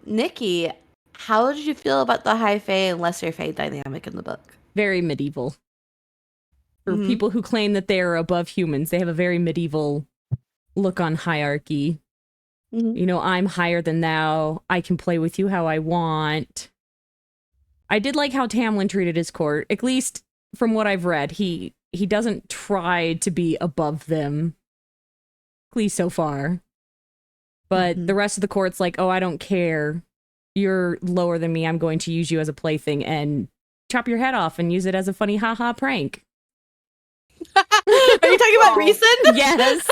Nikki, how did you feel about the high fae and lesser fae dynamic in the book? Very medieval. For Mhm. people who claim that they are above humans, they have a very medieval look on hierarchy. Mhm. You know, I'm higher than thou. I can play with you how I want. I did like how Tamlin treated his court. At least from what I've read, he doesn't try to be above them. At least so far. But Mhm. the rest of the court's like, oh, I don't care. You're lower than me. I'm going to use you as a plaything and chop your head off and use it as a funny haha prank. Are you talking about Oh. Reeson? Yes.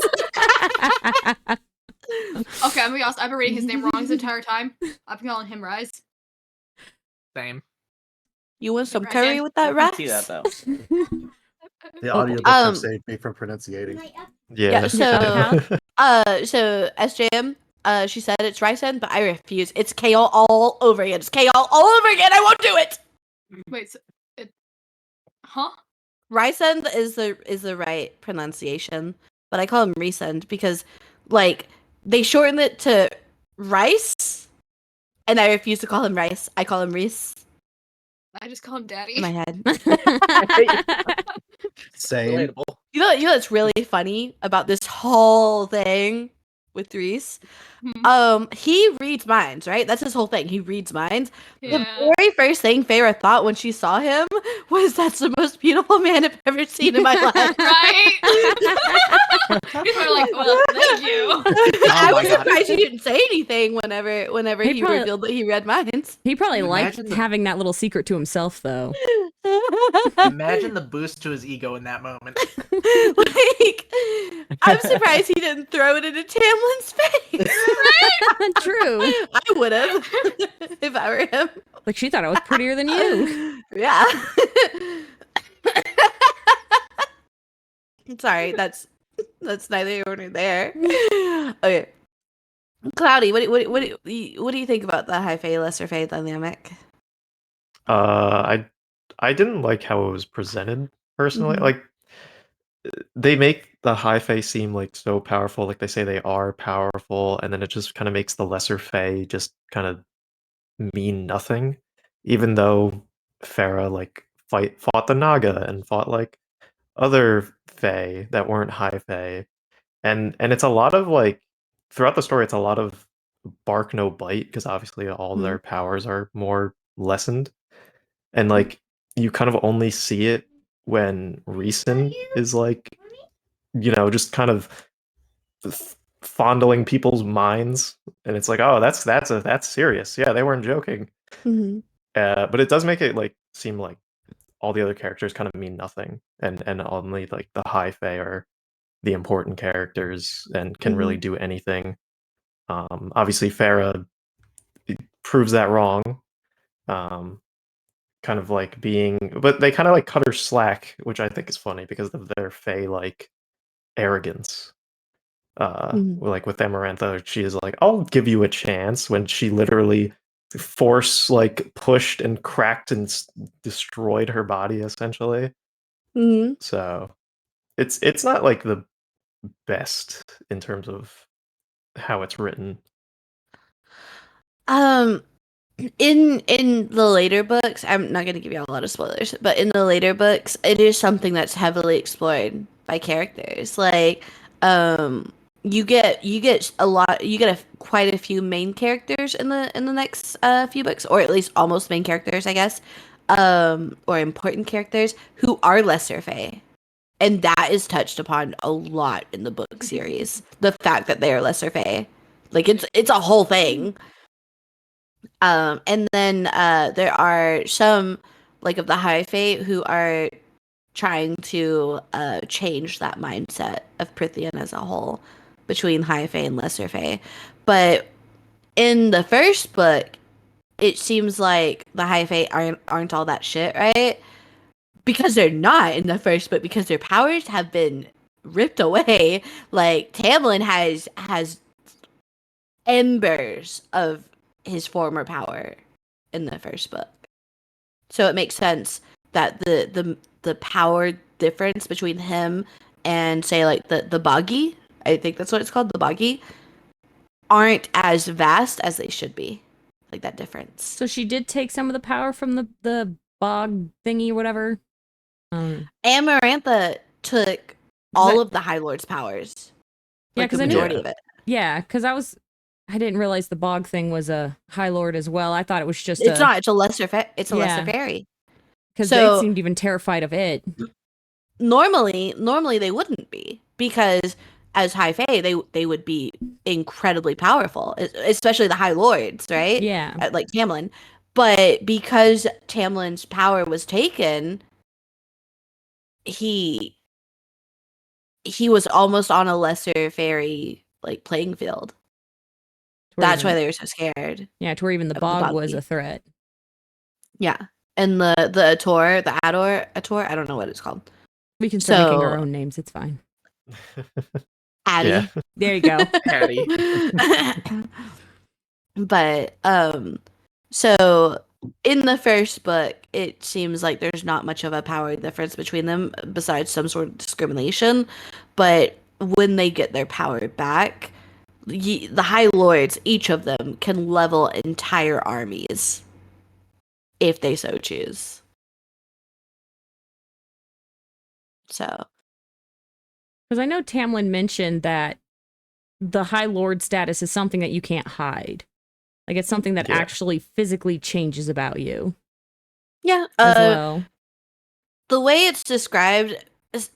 Okay, I'm gonna be honest. I've been reading his name wrong this entire time. I've been calling him Rise. Same. You want some Right, curry yeah. with I that can see rice? that though. The Oh, audiobooks um, have saved me from pronunciating. Yeah, Yeah, so how? so SJM, she said it's Ryzen, but I refuse. It's KO all over again. It's KO all over again. I won't do it. Wait, so huh? Rysend is the right pronunciation, but I call him Resend because like they shorten it to rice, and I refuse to call him rice. I call him Reese I just call him Daddy. in my head. Same. Relatable. You know what's really funny about this whole thing with Reese? Hmm. He reads minds, right? That's his whole thing. He reads minds. Yeah. The very first thing Feyre thought when she saw him was, "That's the most beautiful man I've ever seen in my life." Right? He's probably like, well, thank you. I my was God. surprised he didn't say anything whenever He he probably- revealed that he read minds. He probably liked Imagine the- having that little secret to himself, though. Imagine the boost to his ego in that moment. Like, I'm surprised he didn't throw it into Tamlin's face. True. I would have if I were him. Like, she thought I was prettier than you. Yeah. Sorry, that's neither here nor there. Okay. Cloudy, what do you think about the high fae lesser fae dynamic? I didn't like how it was presented personally. Mhm. Like they make the high fae seem like so powerful, like they say they are powerful, and then it just kind of makes the lesser fae just kind of mean nothing. Even though Farah like fought the Naga and fought like other fae that weren't high fae, and it's a lot of like throughout the story, it's a lot of bark no bite because obviously all Mhm. their powers are more lessened. And like you kind of only see it when Reeson is like, just kind of fondling people's minds, and it's like, oh, that's serious. Yeah, they weren't joking. Mhm. But it does make it like seem like all the other characters kind of mean nothing, and only like the high fae are the important characters and can really do anything. Obviously, Farah proves that wrong. Kind of like but they kind of like cut her slack, which I think is funny because of their Fae like arrogance. Mhm. Like with Amarantha, she is like, "I'll give you a chance," when she literally force like pushed and cracked and destroyed her body essentially. Mhm. So it's not like the best in terms of how it's written. In the later books, I'm not going to give you a lot of spoilers, but in the later books, it is something that's heavily explored by characters. Like, you get quite a few main characters in the next few books, or at least almost main characters, I guess, or important characters who are lesser fae, and that is touched upon a lot in the book series. The fact that they are lesser fae, like it's a whole thing. And then there are some like of the high fae who are trying to change that mindset of Prithian as a whole between high fae and lesser fae. But in the first book, it seems like the high fae aren't all that shit, right? Because they're not in the first book, because their powers have been ripped away. Like Tamlin has embers of his former power in the first book. So it makes sense that the power difference between him and say like the boggy, I think that's what it's called, the boggy, aren't as vast as they should be. Like that difference. So she did take some of the power from the bog thingy or whatever. Amarantha took all of the High Lord's powers. Yeah, Like the because I knew. majority of it. Yeah, because I didn't realize the bog thing was a High Lord as well. I thought it was just It's not. It's a lesser. It's a lesser Yeah. fairy. because So- they seemed even terrified of it. Normally they wouldn't be, because as High Fae they would be incredibly powerful, especially the High Lords, right? Yeah. Like Tamlin. But because Tamlin's power was taken, he was almost on a lesser fairy like playing field. That's why they were so scared. Yeah, to where even the of the bog was boggy. a threat. Yeah. And the Ator, the Ator, I don't know what it's called. We can start making our So- own names. It's fine. Addie. Yeah. There you go. Patty. But so in the first book it seems like there's not much of a power difference between them besides some sort of discrimination, but when they get their power back, the High Lords, each of them, can level entire armies if they so choose. So Because I know Tamlin mentioned that the High Lord status is something that you can't hide. Like, it's something that Yeah. actually physically changes about you yeah, as well. the way it's described is,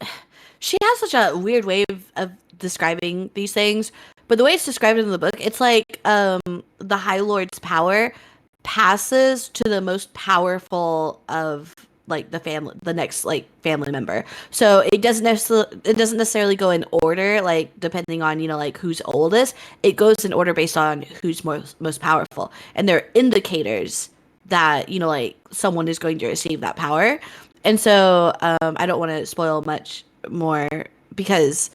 she has such a weird way of describing these things, but the way it's described in the book, it's like the High Lord's power passes to the most powerful of like the next like family member. So it doesn't necessarily go in order, like depending on, you know, like who's oldest. It goes in order based on who's most powerful, and there are indicators that, you know, like someone is going to receive that power. And so I don't want to spoil much more because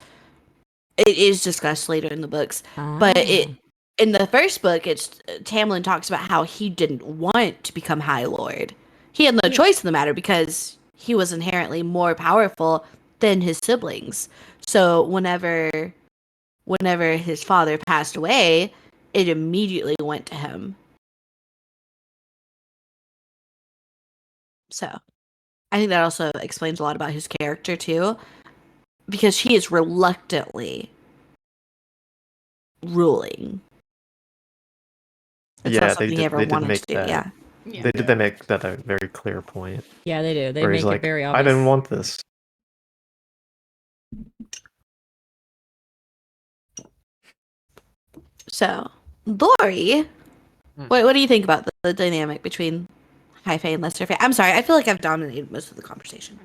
it is discussed later in the books. But in the first book, it's Tamlin talks about how he didn't want to become High Lord. He had no choice in the matter because he was inherently more powerful than his siblings. So whenever his father passed away, it immediately went to him. So I think that also explains a lot about his character too, because he is reluctantly ruling. It's Yeah, not they something he did- ever they did wanted make to do. that. Yeah. Yeah. They make that a very clear point. Yeah, they do. They Where make he's it like, very I obvious. didn't want this. So, Lori, what do you think about the dynamic between High Fae and Lesser Fae? I'm sorry, I feel like I've dominated most of the conversation.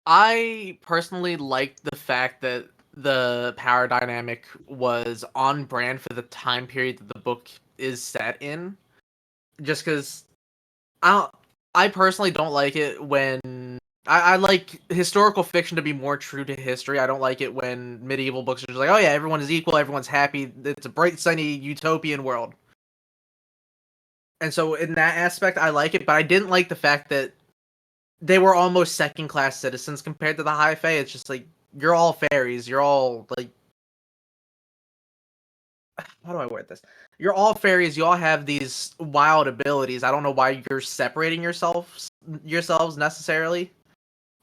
I personally liked the fact that the power dynamic was on brand for the time period that the book is set in. Just because I personally don't like it when I like historical fiction to be more true to history. I don't like it when medieval books are just like, oh yeah, everyone is equal, everyone's happy, it's a bright, sunny, utopian world. And so in that aspect, I like it, but I didn't like the fact that they were almost second-class citizens compared to the High Fae. It's just like, you're all fairies, you're all, like... How do I word this? You're all fairies, you all have these wild abilities. I don't know why you're separating yourselves necessarily.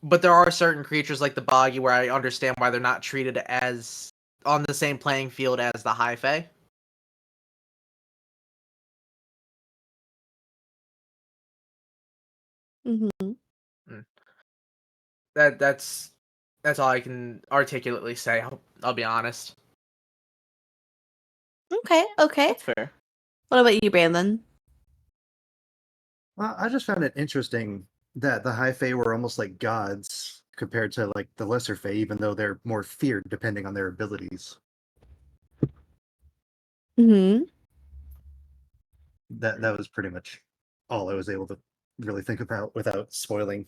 But there are certain creatures like the Boggy where I understand why they're not treated as on the same playing field as the High Fae. Mm-hmm. That's all I can articulately say. I'll be honest. Okay. That's fair. What about you, Brandon? Well, I just found it interesting that the High Fae were almost like gods compared to like the Lesser Fae, even though they're more feared depending on their abilities. Mm-hmm. That was pretty much all I was able to really think about without spoiling.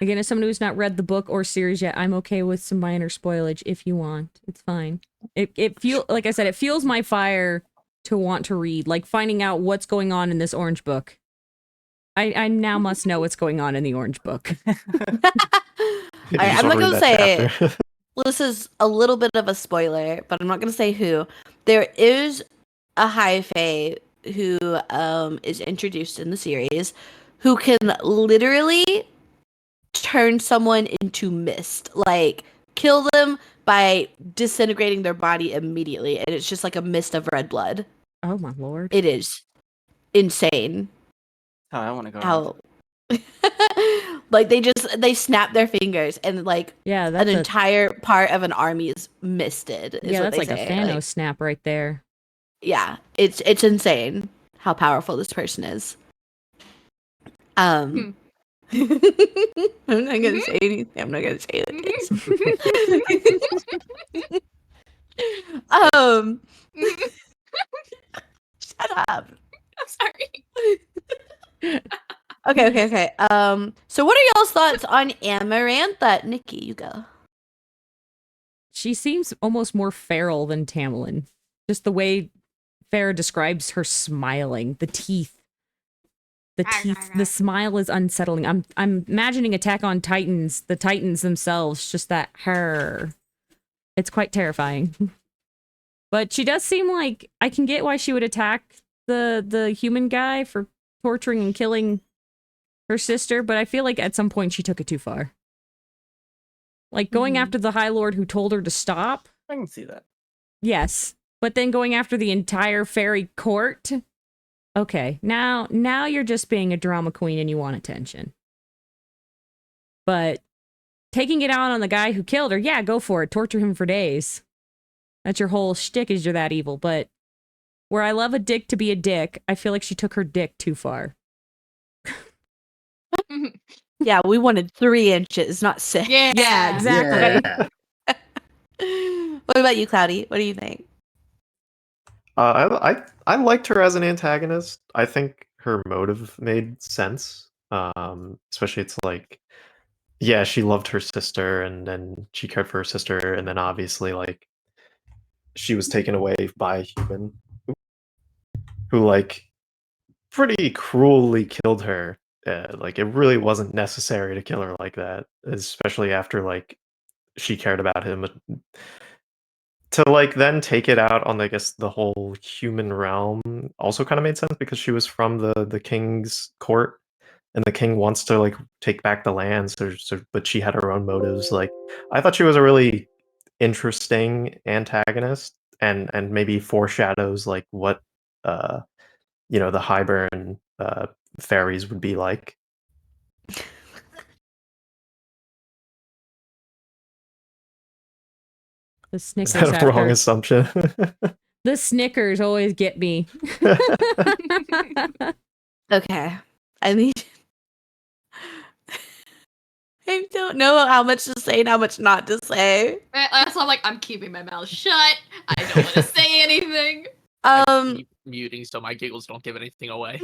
Again, as someone who's not read the book or series yet, I'm okay with some minor spoilage if you want. It's fine. It feel like I said, it fuels my fire to want to read, like finding out what's going on in this orange book. I now must know what's going on in the Orange Book. You Alright, just I'm not wanna read gonna that say chapter. well, this is a little bit of a spoiler, but I'm not gonna say who. There is a high fae who is introduced in the series who can literally turn someone into mist, like kill them by disintegrating their body immediately, and it's just like a mist of red blood. Oh my lord. It is insane Oh, I want to go. how like they snap their fingers and like Yeah, an that's a entire part of an army is misted. Is yeah, what that's they like say. a Thanos Like, snap right there. yeah, it's insane how powerful this person is. I'm not gonna say anything. I'm not gonna say it. um, shut up. I'm sorry. Okay. So what are y'all's thoughts on Amarantha? Nikki, you go. She seems almost more feral than Tamlin. Just the way Farah describes her smiling, the teeth. The smile is unsettling. I'm imagining Attack on Titans, the Titans themselves, just that her. It's quite terrifying. But she does seem like I can get why she would attack the human guy for torturing and killing her sister, but I feel like at some point she took it too far. Like going after the High Lord who told her to stop. I can see that. Yes. But then going after the entire fairy court. Okay, now you're just being a drama queen and you want attention. But taking it out on the guy who killed her, yeah, go for it. Torture him for days. That's your whole shtick, is you're that evil. But where I love a dick to be a dick, I feel like she took her dick too far. Yeah, we wanted 3 inches, not 6. Yeah. Yeah, exactly. Yeah. What about you, Cloudy? What do you think? I liked her as an antagonist. I think her motive made sense. Especially it's like, yeah, she loved her sister and then she cared for her sister, and then obviously like she was taken away by a human who like pretty cruelly killed her. Like it really wasn't necessary to kill her like that, especially after like she cared about him. To like then take it out on I guess the whole human realm also kind of made sense because she was from the king's court and the king wants to like take back the land, but she had her own motives. Like I thought she was a really interesting antagonist and maybe foreshadows like what the Highburn fairies would be like. The Is Snickers that a wrong after. assumption? The Snickers always get me. Okay. I mean, I don't know how much to say and how much not to say. That's why I'm like, I'm keeping my mouth shut. I don't want to say anything. I keep muting so my giggles don't give anything away.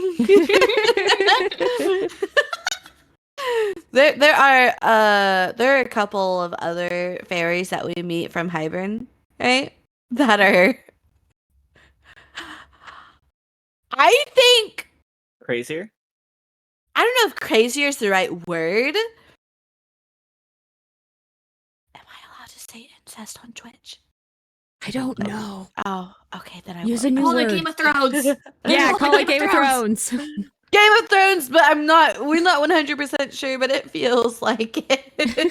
There are a couple of other fairies that we meet from Hybern, right? That are I think Crazier? I don't know if crazier is the right word. Am I allowed to say incest on Twitch? I don't know. Oh, okay, then I Use will. a new Call it word. Game of Thrones. Yeah, Call call it Game of Thrones. Game of Thrones, but we're not 100% sure, but it feels like it. Can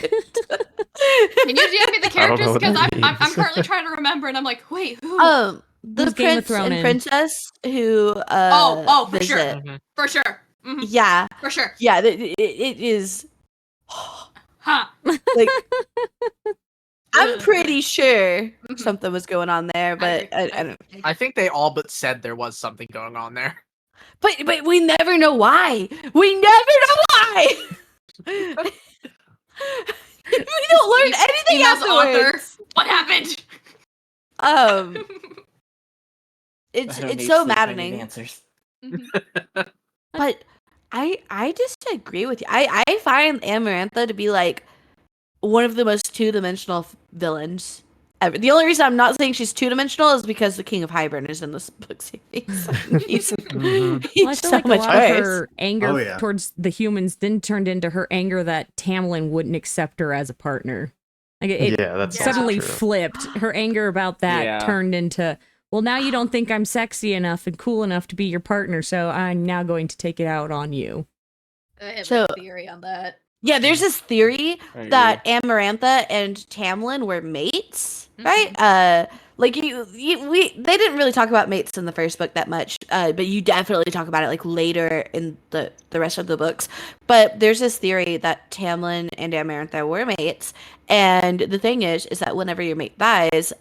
you give me the I don't characters? know what Because that I'm means. currently trying to remember, and I'm like, wait, who? The Who's Game of prince and Thrones? princess who Oh, for sure. visit. Mhm. For sure. Mhm, Yeah, for sure. yeah, it is. Huh. Like, I'm Ugh. pretty sure Mhm. something was going on there, but I don't. I think they all but said there was something going on there. But we never know why. We never know why. We don't learn anything Emails the author. afterwards. What happened? It's I don't need so sleep, I need maddening. answers. Mhm. But I disagree with you. I find Amarantha to be like one of the most two-dimensional villains ever. The only reason I'm not saying she's two-dimensional is because the King of Hybern is in this book series. he's Mhm. he's Well, I feel so like a much lot of worse. her anger Oh, yeah. towards the humans then turned into her anger that Tamlin wouldn't accept her as a partner. Like it Yeah, that's suddenly also true. flipped. Her anger about that Yeah. turned into, well, now you don't think I'm sexy enough and cool enough to be your partner, so I'm now going to take it out on you. I have So- a theory on that. Yeah, there's this theory I that Amarantha and Tamlin were mates, right? Like they didn't really talk about mates in the first book that much, but you definitely talk about it like later in the rest of the books. But there's this theory that Tamlin and Amarantha were mates, and the thing is that whenever your mate dies,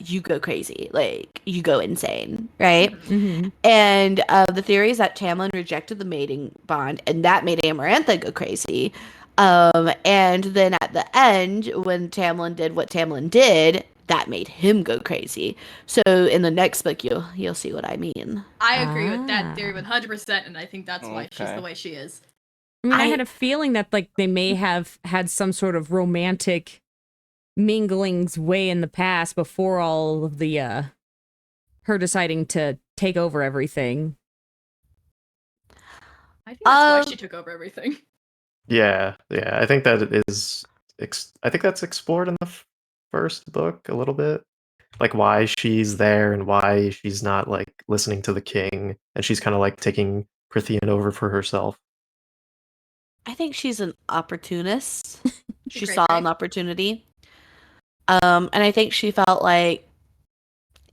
you go crazy, like you go insane, right? Mm-hmm. And the theory is that Tamlin rejected the mating bond, and that made Amarantha go crazy. And then at the end, when Tamlin did what Tamlin did, that made him go crazy. So in the next book, you'll see what I mean. I agree with Ah. that theory 100%, and I think that's why she's Okay. the way she is. I mean, I I- had a feeling that like they may have had some sort of romantic minglings way in the past before all of the her deciding to take over everything. I think that's why Um, she took over everything. Yeah, I think that it is. I think that's explored in the first book a little bit, like why she's there and why she's not like listening to the king, and she's kind of like taking Prithian over for herself. I think she's an opportunist. She Great, saw great. an opportunity. And I think she felt like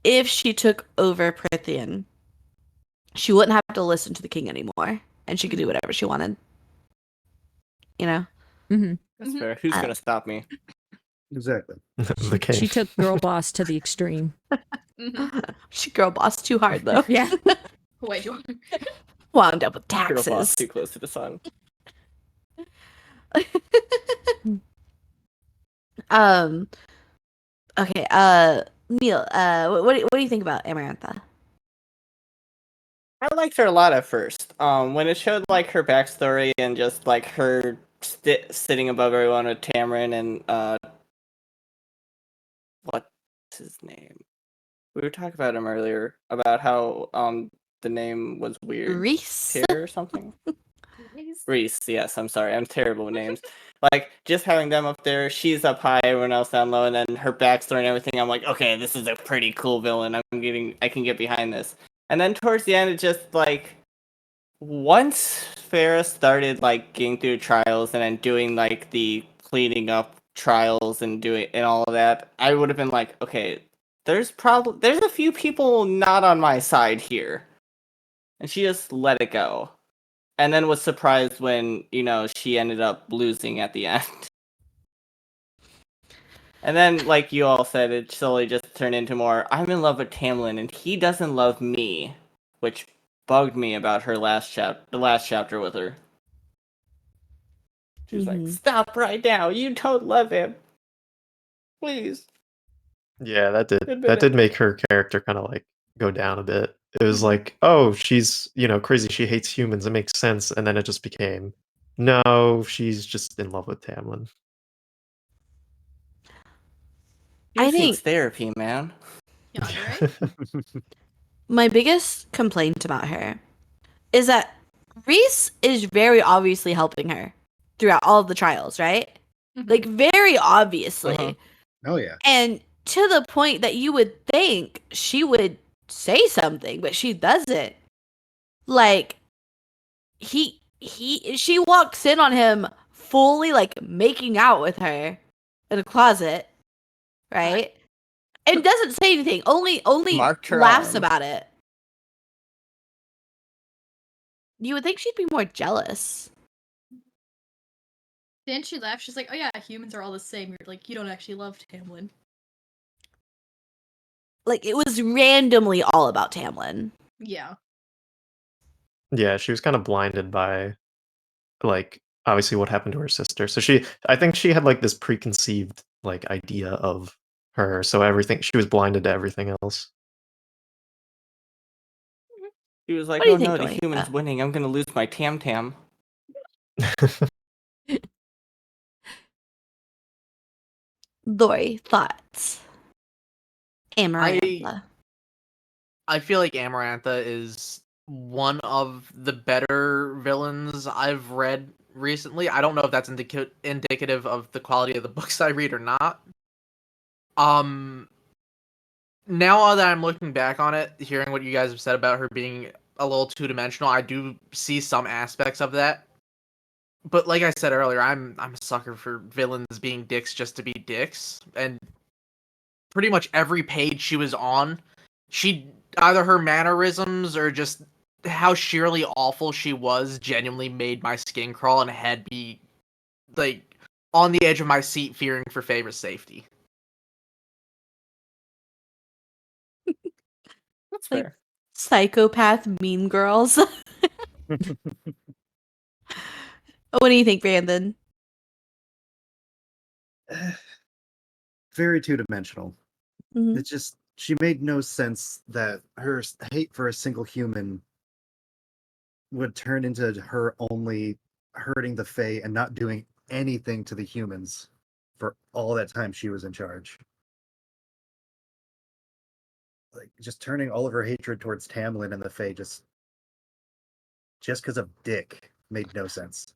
if she took over Prithian, she wouldn't have to listen to the king anymore, and she could do whatever she wanted. You know? Mm-hmm. That's Mhm. fair. Who's gonna stop me? Exactly. The king. She took girl boss to the extreme. Mhm. She girl boss too hard though. Yeah. Wait, do you want Wound up with Girl boss taxes. too close to the sun. um. Okay. Neil. What do you think about Amarantha? I liked her a lot at first. When it showed like her backstory and just like her sitting above everyone with Tamarin and what's his name? We were talking about him earlier about how the name was weird. Reese. Tyr or something. Reese? Reese, yes, I'm sorry, I'm terrible with names. Like, just having them up there, she's up high, everyone else down low, and then her backstory and everything, I'm like, okay, this is a pretty cool villain, I can get behind this. And then towards the end, it just, like, once Farah started, like, getting through trials and then doing, like, the cleaning up trials and doing, and all of that, I would have been like, okay, there's a few people not on my side here. And she just let it go. And then was surprised when, she ended up losing at the end. And then, like you all said, it slowly just turned into more, I'm in love with Tamlin and he doesn't love me. Which bugged me about the last chapter with her. She was like, stop right now, you don't love him. Please. Yeah, that Admit did it. make her character kind of like go down a bit. It was like, oh, she's crazy. She hates humans. It makes sense. And then it just became, no, she's just in love with Tamlin. She I just needs think therapy, man. Yeah, you're right. my biggest complaint about her is that Reese is very obviously helping her throughout all of the trials, right? Mhm. Like very obviously. Uh-huh. Oh yeah. And to the point that you would think she would say something, but she doesn't. Like she walks in on him fully like making out with her in a closet, right? And doesn't say anything. Only Marked her laughs arm. about it. You would think she'd be more jealous. Then she laughed. She's like, "Oh yeah, humans are all the same. You're like, you don't actually love Tamlin." Like it was randomly all about Tamlin. Yeah. Yeah, she was kind of blinded by, like, obviously what happened to her sister. So I think she had like this preconceived like idea of her. So she was blinded to everything else. She was like, What do you oh think, no, the Dory? human's winning, I'm gonna lose my Tam. Dory, thoughts? Amarantha. I feel like Amarantha is one of the better villains I've read recently. I don't know if that's indicative of the quality of the books I read or not. Now that I'm looking back on it, hearing what you guys have said about her being a little two-dimensional, I do see some aspects of that. But like I said earlier, I'm a sucker for villains being dicks just to be dicks, and pretty much every page she was on, either her mannerisms or just how sheerly awful she was genuinely made my skin crawl and head be like on the edge of my seat fearing for Favor's safety. That's Like- fair. Psychopath mean girls. What do you think, Brandon? Very two-dimensional. Mhm. It's just she made no sense that her hate for a single human would turn into her only hurting the Fae and not doing anything to the humans for all that time she was in charge. Like just turning all of her hatred towards Tamlin and the Fae just because of Dick made no sense.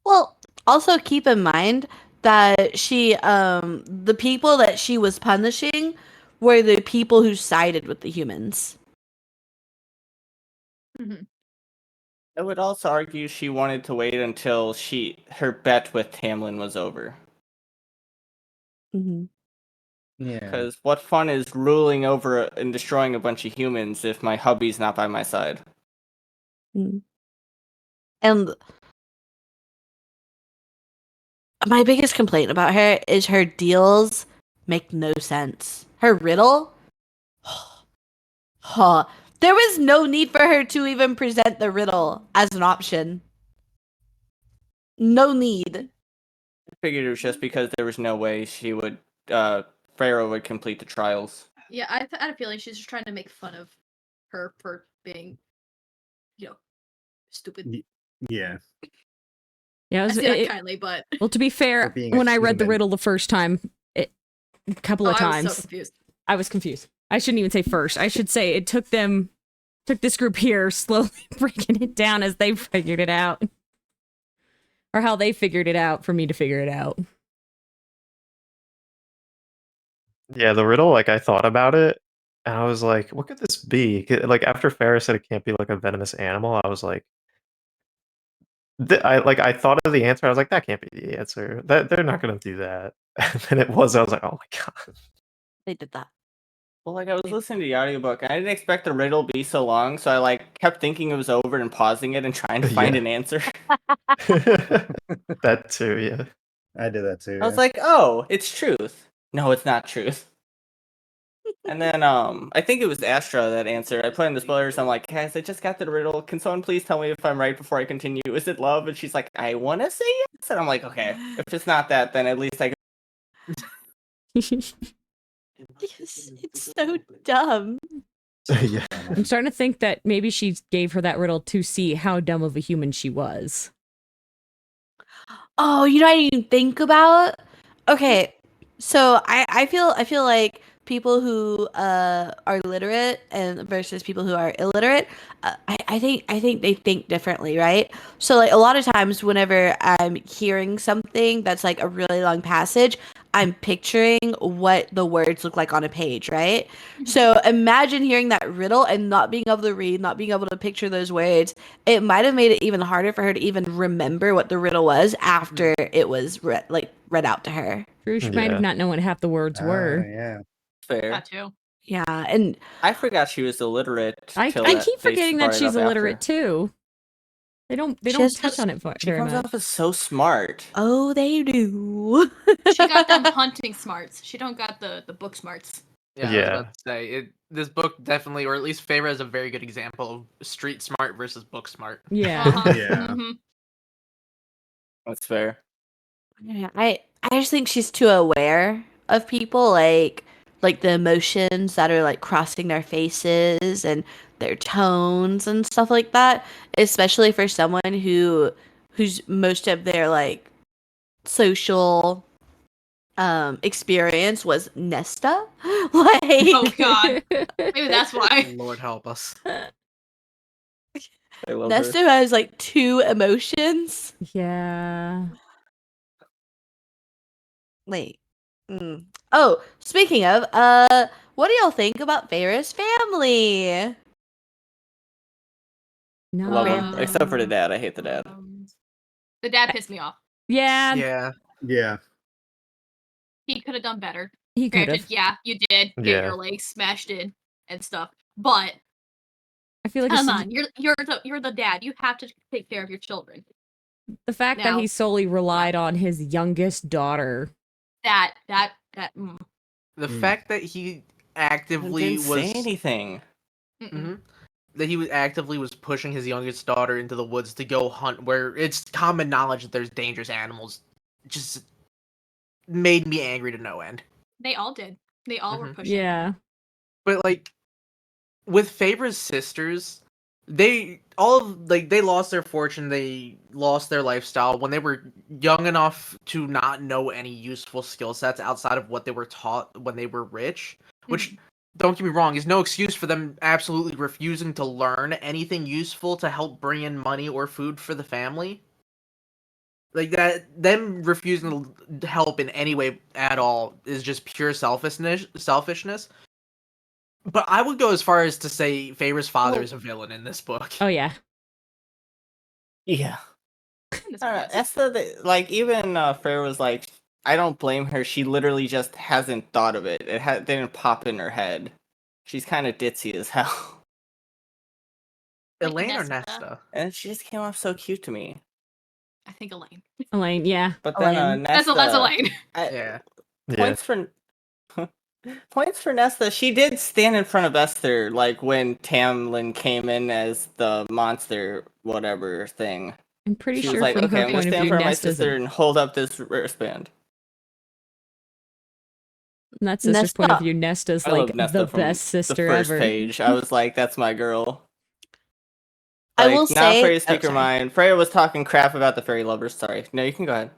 Well, also keep in mind that the people that she was punishing were the people who sided with the humans. I would also argue she wanted to wait until her bet with Tamlin was over. Mm-hmm. Yeah. Because what fun is ruling over and destroying a bunch of humans if my hubby's not by my side? And my biggest complaint about her is her deals make no sense. Her riddle? Huh. There was no need for her to even present the riddle as an option. No need. I figured it was just because there was no way Pharaoh would complete the trials. Yeah, I had a feeling she's just trying to make fun of her for being, stupid. Yeah. Yeah, I say that kindly, but well, to be fair, being a when I read the human. riddle the first time, a couple of I was times, so confused. I was confused. I shouldn't even say first. I should say it took this group here slowly breaking it down as they figured it out. Or how they figured it out for me to figure it out. Yeah, the riddle, like I thought about it, and I was like, what could this be? Like after Farrah said it can't be like a venomous animal, I was like, I thought of the answer. I was like, that can't be the answer. That they're not gonna do that. And then it was. I was like, oh my god. They did that. Well, I was listening to the audiobook, and I didn't expect the riddle to be so long, so I kept thinking it was over and pausing it and trying to find Yeah. an answer. That too, yeah. I did that too. I was like, oh, it's truth. No, it's not truth. And then I think it was Astra that answered. I put in the spoilers. I'm like, guys, I just got the riddle. Can someone please tell me if I'm right before I continue? Is it love? And she's like, I want to say yes. And I'm like, okay, if it's not that, then at least I It's so dumb. Yeah. I'm starting to think that maybe she gave her that riddle to see how dumb of a human she was. Oh, you know what I didn't even think about? Okay, so I feel like people who are literate and versus people who are illiterate, I think they think differently, right? So like a lot of times whenever I'm hearing something that's like a really long passage, I'm picturing what the words look like on a page, right? So imagine hearing that riddle and not being able to read, not being able to picture those words. It might have made it even harder for her to even remember what the riddle was after it was read out to her. True, she might Yeah. have not known what half the words were. Yeah. fair. That too. Yeah, and I forgot she was illiterate. I till keep they forgetting that brought it she's up illiterate after. too. They don't She touch has- on it She very comes much. off as so smart. oh, they do. She got them hunting smarts. She don't got the book smarts. Yeah, I was Yeah. about to say this book definitely, or at least Favor is a very good example of street smart versus book smart. Yeah. Uh-huh. Yeah. Mhm. That's fair. Yeah, I just think she's too aware of people, like the emotions that are like crossing their faces and their tones and stuff like that. Especially for someone who's most of their like social experience was Nesta. Like, Oh god. Maybe that's why. Lord help us. I love Nesta her. has like two emotions. Yeah. Wait. Oh, speaking of, what do y'all think about Feyre's family? No. Love them, except for the Um, dad. I hate the dad. The dad pissed me off. Yeah, Yeah. Yeah. He could have done better. he could Granted, have. yeah, you did get Yeah. your legs smashed in and stuff, but I feel like come it's on, you're the dad. You have to take care of your children. the fact that Now- he solely relied on his youngest daughter. That. The Mm. fact that he actively Didn't was say anything. Mhm. That he was actively pushing his youngest daughter into the woods to go hunt where it's common knowledge that there's dangerous animals just made me angry to no end. They all did. They all were Mhm. pushing. Yeah. But like with Favor's sisters, they lost their fortune, they lost their lifestyle when they were young enough to not know any useful skill sets outside of what they were taught when they were rich, which don't get me wrong, is no excuse for them absolutely refusing to learn anything useful to help bring in money or food for the family. Like that, them refusing to help in any way at all is just pure selfishness. But I would go as far as to say Favor's father Well- is a villain in this book. Oh yeah. Yeah. This I don't know. one is. That's like even Freyr was like, I don't blame her. She literally just hasn't thought of it. It didn't pop in her head. She's kind of ditzy as hell, Like Elaine or Nesta. Nesta? and she just came off so cute to me. I think Elaine. Elaine, yeah. But then Elaine. Nesta, That's Elaine. Yeah. Yeah. Points for Nesta. She did stand in front of Esther, like when Tamlin came in as the monster, whatever thing. I'm pretty She sure was like, from "Okay, her I'm gonna point of stand in view, front of my Nesta's sister and hold up this wristband." from that sister's point of Nesta. view, Nesta's I like love Nesta the from best sister the first ever. page. I was like, "That's my girl." I Like, will not say- Freya oh, speak her sorry. mind. Freya was talking crap about the fairy lovers. Sorry. No, you can go ahead.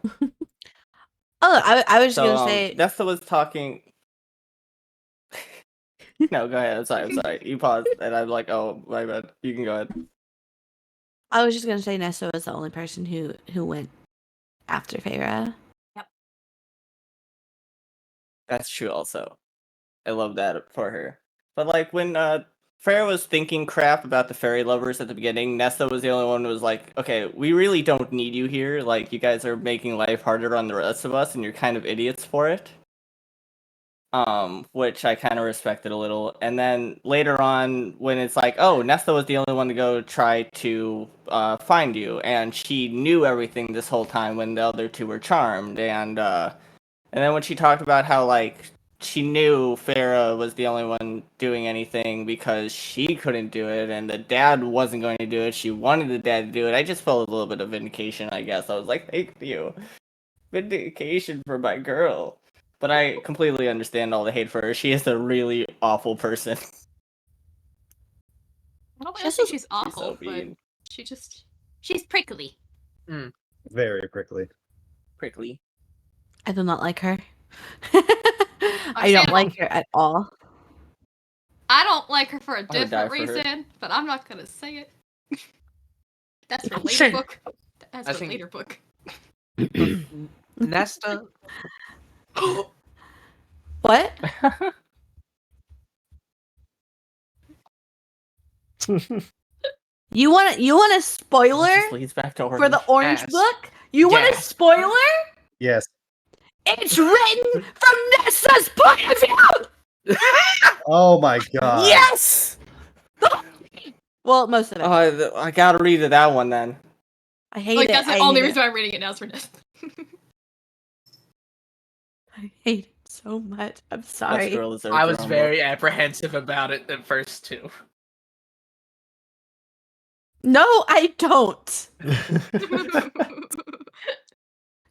Oh, I was just So, gonna say. Nesta was talking. No, go ahead. I'm sorry. You paused, and I'm like, oh, my bad. You can go ahead. I was just gonna say Nesta was the only person who went after Feyre. That's true, also. I love that for her. But, like, when Freya was thinking crap about the fairy lovers at the beginning, Nesta was the only one who was like, okay, we really don't need you here. Like, you guys are making life harder on the rest of us, and you're kind of idiots for it. Which I kind of respected a little. And then later on, when it's like, oh, Nesta was the only one to go try to find you, and she knew everything this whole time when the other two were charmed. And then when she talked about how, like, she knew Farah was the only one doing anything because she couldn't do it, and the dad wasn't going to do it. She wanted the dad to do it. I just felt a little bit of vindication, I guess. I was like, thank you. Vindication for my girl. But I completely understand all the hate for her. She is a really awful person. I don't She's think so- she's awful, so but mean. she's prickly. Very prickly. Prickly. I do not like her. I don't like her at all. I don't like her for a I would die different for her. reason, but I'm not gonna say it. That's for Sure. later book. That's I for think- later book. Nesta. What? You want a spoiler Just leads back to for the orange Yes. book? You want a Yes. spoiler? Yes. It's written from Nessa's point of view. Oh my god. Yes. Well, most of it. Oh, I gotta read that one then. I hate Like it. that's the I only hate reason I'm reading it now is for Nesta. I hate it so much. I'm This sorry. girl deserves I her was own very apprehensive about it at first too. No, I don't.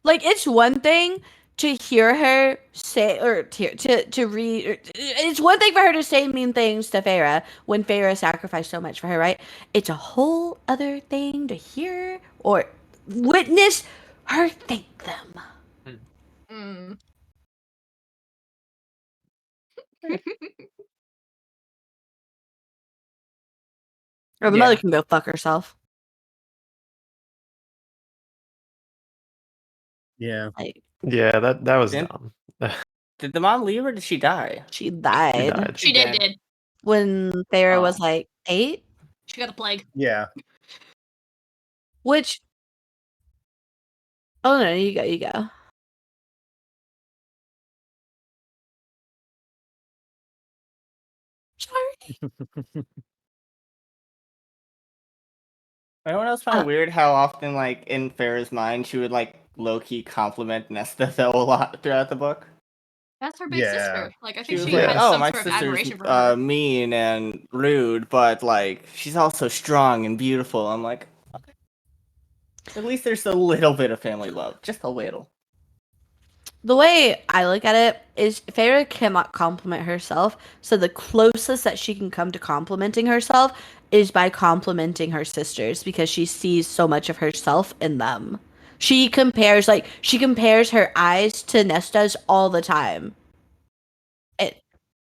Like, it's one thing to hear her say, or to read. It's one thing for her to say mean things to Feyre when Feyre sacrificed so much for her, right? It's a whole other thing to hear or witness her thank them. Mm. Or the Yeah. mother can go fuck herself. Yeah. Like, Yeah, that was Didn't- dumb. Did the mom leave or did she die? she She died died. She did. when Farrah was Oh. like 8. She got a plague. Yeah. Which. Oh no, you go, you go. Sorry. Anyone else find it weird how often, like, in Farrah's mind, she would, like, low-key compliment Nesta, though, a lot throughout the book? That's her big Yeah. sister. Like I She think was she like, has oh, some my sort of sister's admiration for her. mean and rude, but, like, she's also strong and beautiful. I'm like, okay. At least there's a little bit of family love. Just a little. The way I look at it is Farrah cannot compliment herself, so the closest that she can come to complimenting herself is by complimenting her sisters because she sees so much of herself in them. She compares her eyes to Nesta's all the time.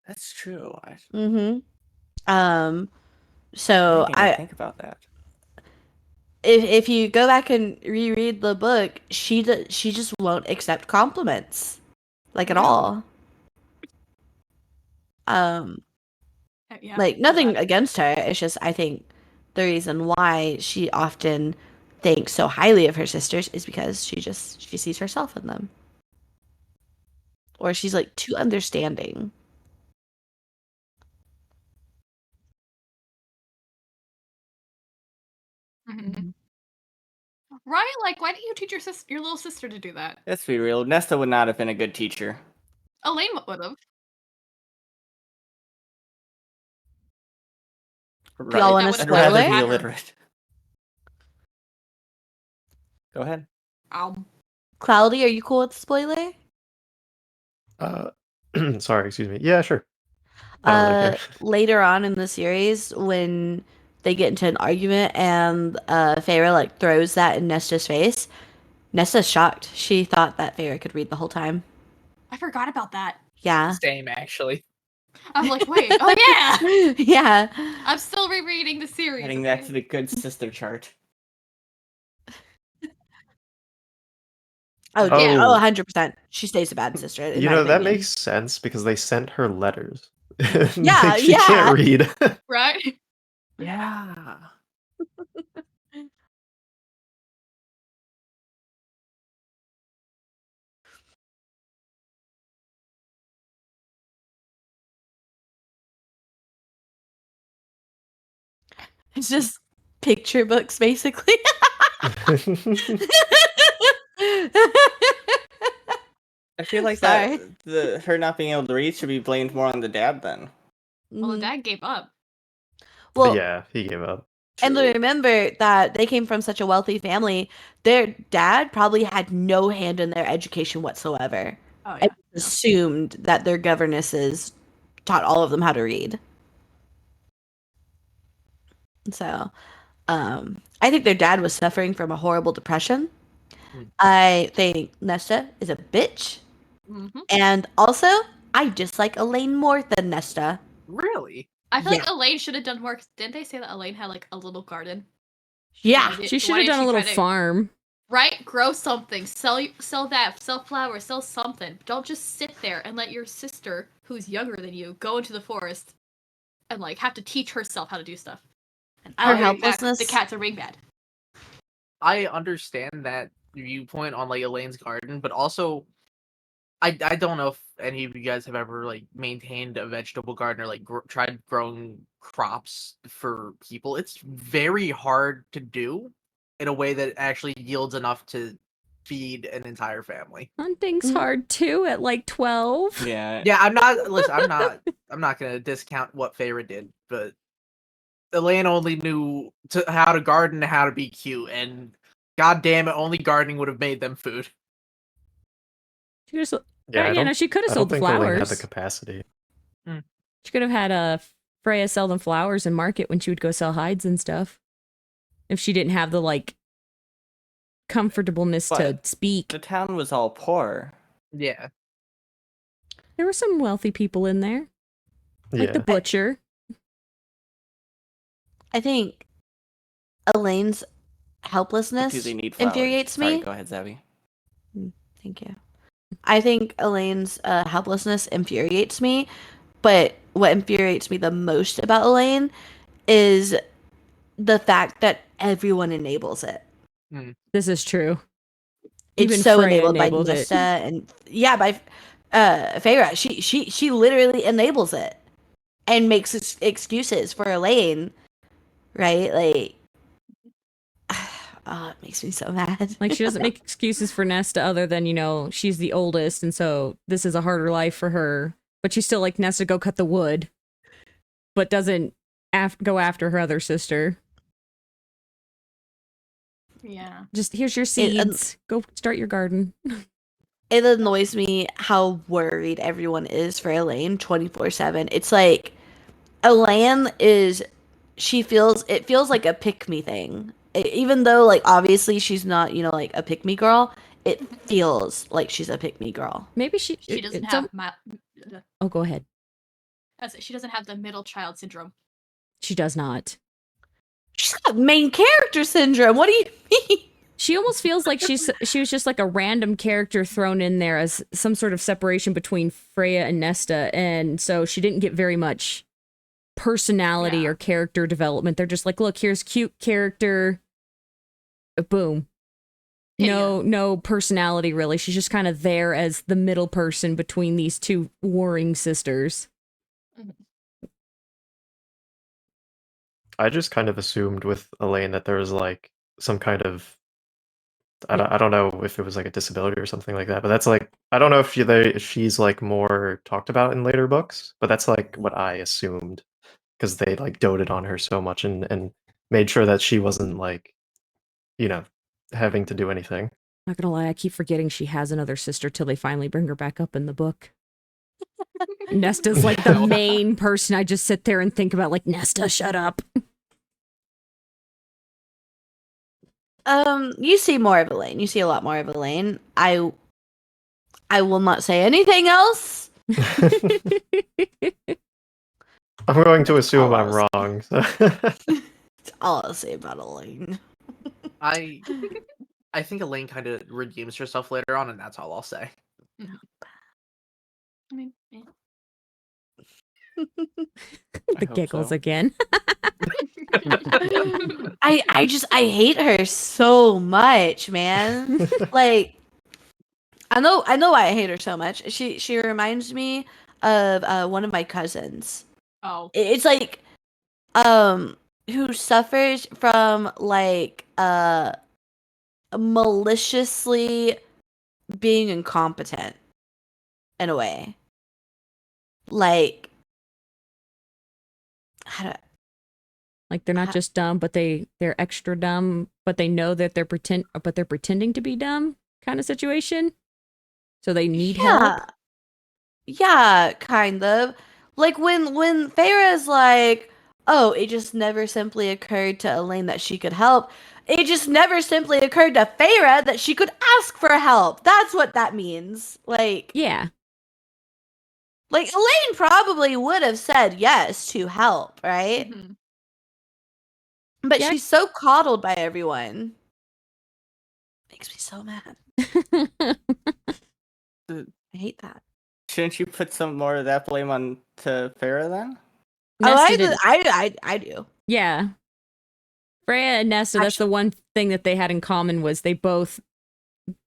That's true. So I didn't even think about that. if you go back and reread the book, she just won't accept compliments, like at all. Yeah, Like nothing against her. It's just I think the reason why she often thinks so highly of her sisters is because she sees herself in them, or she's like too understanding. Mhm. Right? Like, why didn't you teach your little sister to do that? Let's be real. Nesta would not have been a good teacher. Elaine would have. Right. Y'all want a That would've I'd rather spoiler? be had her. illiterate. Go ahead. Cloudy, are you cool with the spoiler? Sorry, excuse me. Yeah, sure. I don't really care. Later on in the series, when they get into an argument and Feyre like throws that in Nesta's face, Nesta's shocked. She thought that Feyre could read the whole time. I forgot about that. Yeah. Same, actually. I'm like, wait, oh yeah! Yeah. I'm still rereading the series. Adding that to the good sister chart. Oh, Yeah. yeah. Oh, Oh. 100%. She stays a bad sister. In You my know, that opinion. makes sense because they sent her letters. Yeah, Like, she yeah. can't read. Right? Yeah. It's just picture books, basically. I feel like Sorry. her not being able to read should be blamed more on the dad then. Well, the Mhm. dad gave up. Well, Yeah, he gave up. and remember that they came from such a wealthy family. Their dad probably had no hand in their education whatsoever. Oh And yeah. assumed that their governesses taught all of them how to read. So, I think their dad was suffering from a horrible depression. Mm. I think Nesta is a bitch. Mm-hmm. And also, I dislike Elaine more than Nesta. Really? I feel Yeah. like Elaine should have done more. 'Cause didn't they say that Elaine had like a little garden? Yeah. She should have done a little farm. Right? Grow something. Sell that. Sell flowers. Sell something. Don't just sit there and let your sister, who's younger than you, go into the forest and like have to teach herself how to do stuff. And Her I'll bring back helplessness. the cats are being bad. I understand that viewpoint on like Elaine's garden, but also I don't know if any of you guys have ever like maintained a vegetable garden or like tried growing crops for people. It's very hard to do in a way that actually yields enough to feed an entire family. Hunting's Mhm. hard too at like 12. Yeah. Yeah, I'm not gonna discount what Feyre did, but Elaine only knew how to garden and how to be cute, and god damn it, only gardening would have made them food. She just, Yeah, you know, she could have I sold don't the think Elaine had the flowers. capacity. She could have had Freya sell them flowers and market when she would go sell hides and stuff. If she didn't have the like comfortableness to But speak. the town was all poor. Yeah. There were some wealthy people in there. Like the Yeah. butcher. I think Elaine's helplessness Do they need flowers? infuriates Sorry, me. go ahead, Zabby. Thank you. I think Elaine's helplessness infuriates me, but what infuriates me the most about Elaine is the fact that everyone enables it. This is true. It's Even so Freya enabled by enabled it. Nesta and by Feyre. She literally enables it and makes excuses for Elaine, right? Like, oh, it makes me so mad. Like, she doesn't make excuses for Nesta other than, you know, she's the oldest, and so this is a harder life for her. But she's still like, Nesta, go cut the wood. But doesn't go after her other sister. Yeah. Just, here's your seeds. Go start your garden. It annoys me how worried everyone is for Elaine 24/7. It's like Elaine is it feels like a pick me thing. Even though like obviously she's not, you know, like a pick me girl, it feels like she's a pick me girl. Maybe She doesn't it's have oh, go ahead. she doesn't have the middle child syndrome. She does not. She's got main character syndrome. What do you mean? She almost feels like she was just like a random character thrown in there as some sort of separation between Freya and Nesta, and so she didn't get very much personality or character development. They're just like, look, here's cute character. Boom. No personality really. She's just kind of there as the middle person between these two warring sisters. I just kind of assumed with Elaine that there was like some kind of I don't know if it was like a disability or something like that, but that's like I don't know if she's like more talked about in later books, but that's like what I assumed because they like doted on her so much and made sure that she wasn't like, you know, having to do anything. Not gonna lie, I keep forgetting she has another sister till they finally bring her back up in the book. Nesta's like the main person I just sit there and think about, like, Nesta, shut up. You see more of Elaine. You see a lot more of Elaine. I will not say anything else. I'm going to assume I'm wrong. So. That's all I'll say about Elaine. I think Elaine kind of redeems herself later on, and that's all I'll say. I mean, yeah. The giggles again. I hate her so much, man. Like, I know why I hate her so much. She reminds me of one of my cousins. Oh. It's like who suffers from like maliciously being incompetent in a way. Like, Like, they're not just dumb, but they're extra dumb, but they know that they're pretending to be dumb kind of situation. So they need help. Yeah, kind of. Like when Feyre's like, oh, it just never simply occurred to Elaine that she could help. It just never simply occurred to Feyre that she could ask for help. That's what that means. Like, yeah. Like, Elaine probably would have said yes to help, right? Mm-hmm. But she's so coddled by everyone. Makes me so mad. I hate that. Shouldn't you put some more of that blame on to Farah then? I do. Yeah. Freya and Nesta, that's the one thing that they had in common was they both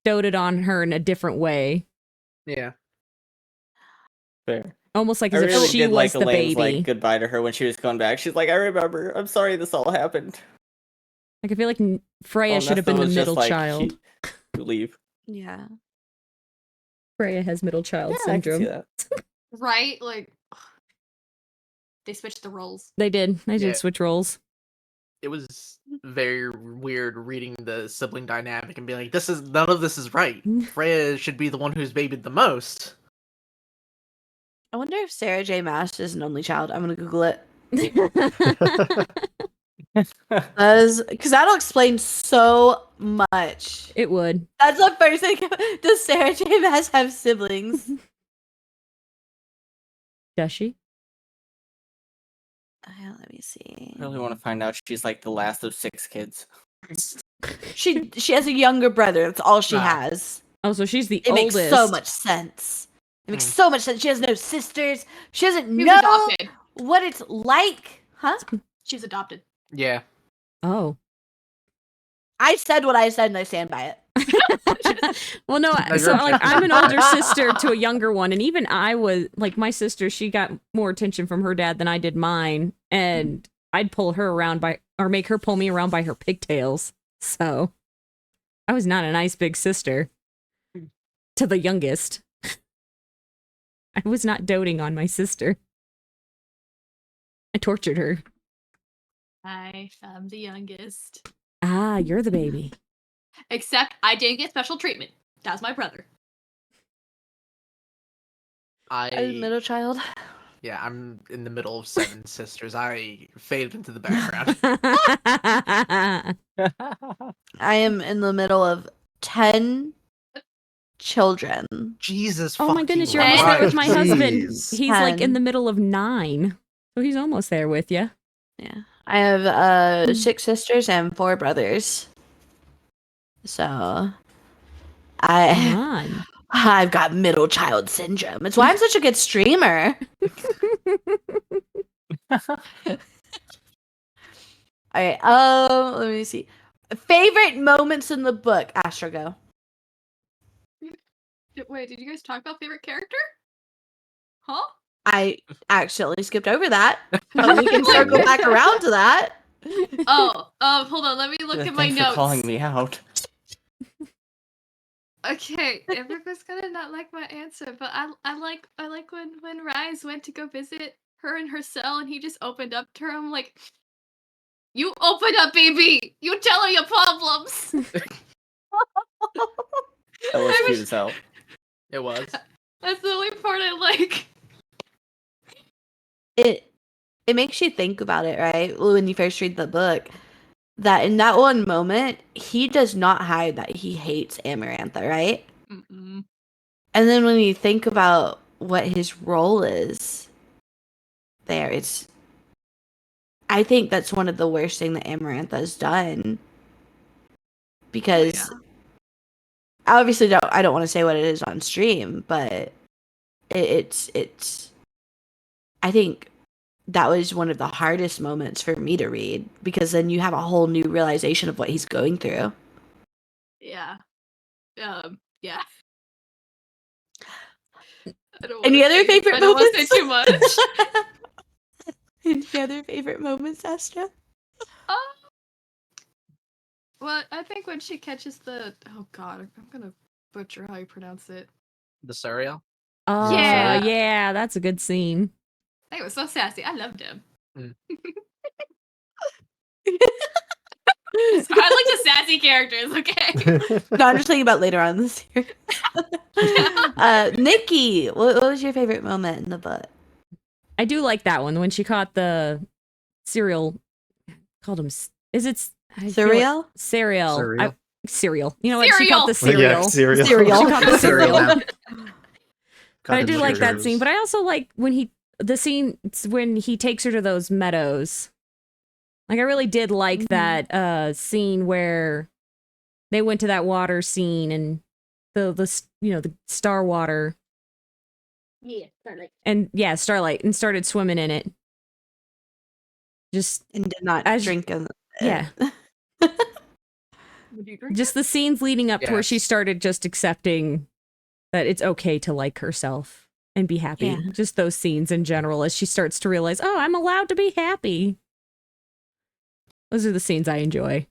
doted on her in a different way. Yeah. Fair. Almost like I as really if she did was like the Elaine's baby. like goodbye to her when she was going back. She's like, I remember. I'm sorry this all happened. Like, I feel like Freya should have been the middle child. Leave. Yeah. Freya has middle child I can syndrome. see that. Right? Like, they switched the roles. They did. They did Yeah. switch roles. It was very weird reading the sibling dynamic and being like, none of this is right. Freya should be the one who's babied the most. I wonder if Sarah J. Maas is an only child. I'm gonna Google it. Because that'll explain so much. It would. That's the first thing. Does Sarah J. Maas have siblings? Does she? Let me see. I really want to find out she's like the last of 6 kids. She has a younger brother. That's all she Ah. has. Oh, so she's the It oldest. makes so much sense. It makes so much sense. She has no sisters. She doesn't She was know adopted. what it's like. Huh? She was adopted. Yeah. Oh. I said what I said and I stand by it. Well, no, No, so you're like objecting I'm an to that. older sister to a younger one, and even I was like my sister. She got more attention from her dad than I did mine, and I'd pull her around or make her pull me around by her pigtails. So I was not a nice big sister to the youngest. I was not doting on my sister. I tortured her. I am the youngest. Ah, you're the baby. Except I didn't get special treatment. That's my brother. I'm the middle child. Yeah, I'm in the middle of 7 sisters. I faded into the background. I am in the middle of 10 children. Jesus Oh my fucking goodness, you're almost there with my Christ. husband. Jeez. He's like in 10. the middle of 9. So he's almost there with you. Yeah. I have 6 sisters and 4 brothers. So Come on. I've got middle child syndrome. It's why I'm such a good streamer. All right. Let me see. Favorite moments in the book. Astra, go. Wait, did you guys talk about favorite character? Huh? I accidentally skipped over that, but we can circle back around to that. Oh, hold on. Let me look at my Thanks notes. for calling me out. Okay, everyone's gonna not like my answer, but I like when Rise went to go visit her in her cell and he just opened up to her. I'm like, you open up, baby. You tell her your problems. That was I cute wish- as hell. It was. That's the only part I like. It makes you think about it, right? When you first read the book, that in that one moment, he does not hide that he hates Amarantha, right? Mm-mm. And then when you think about what his role is there, I think that's one of the worst thing that Amarantha has done. Because I obviously don't want to say what it is on stream, but it's I think that was one of the hardest moments for me to read, because then you have a whole new realization of what he's going through. Yeah. Yeah. I don't Any wanna other say- favorite I don't wanna moments? say too much. Any other favorite moments, Astra? Well, I think when she catches the I'm gonna butcher how you pronounce it. The cereal? Oh, Yeah. yeah, that's a good scene. He was so sassy. I loved him. Mm. I like the sassy characters. Okay. No, I'm just thinking about later on in the series. Nikki, what was your favorite moment in the book? I do like that one when she caught the cereal. Called him. Is it I feel like- Cereal? Cereal. Cereal? Cereal. You know what? She caught the Cereal. cereal. Yeah, cereal. Cereal. She caught the Cereal cereal. now. But I do like that Cheers. scene. But I also like the scene when he takes her to those meadows. Like I really did like that scene where they went to that water scene and the star water. Yeah, Starlight. And yeah, Starlight, and started swimming in it. Just And did not As- drink. yeah. Would you drink Just the scenes leading up to where she Yes. started just accepting that it's okay to like herself and be happy. Yeah. Just those scenes in general as she starts to realize, oh, I'm allowed to be happy. Those are the scenes I enjoy.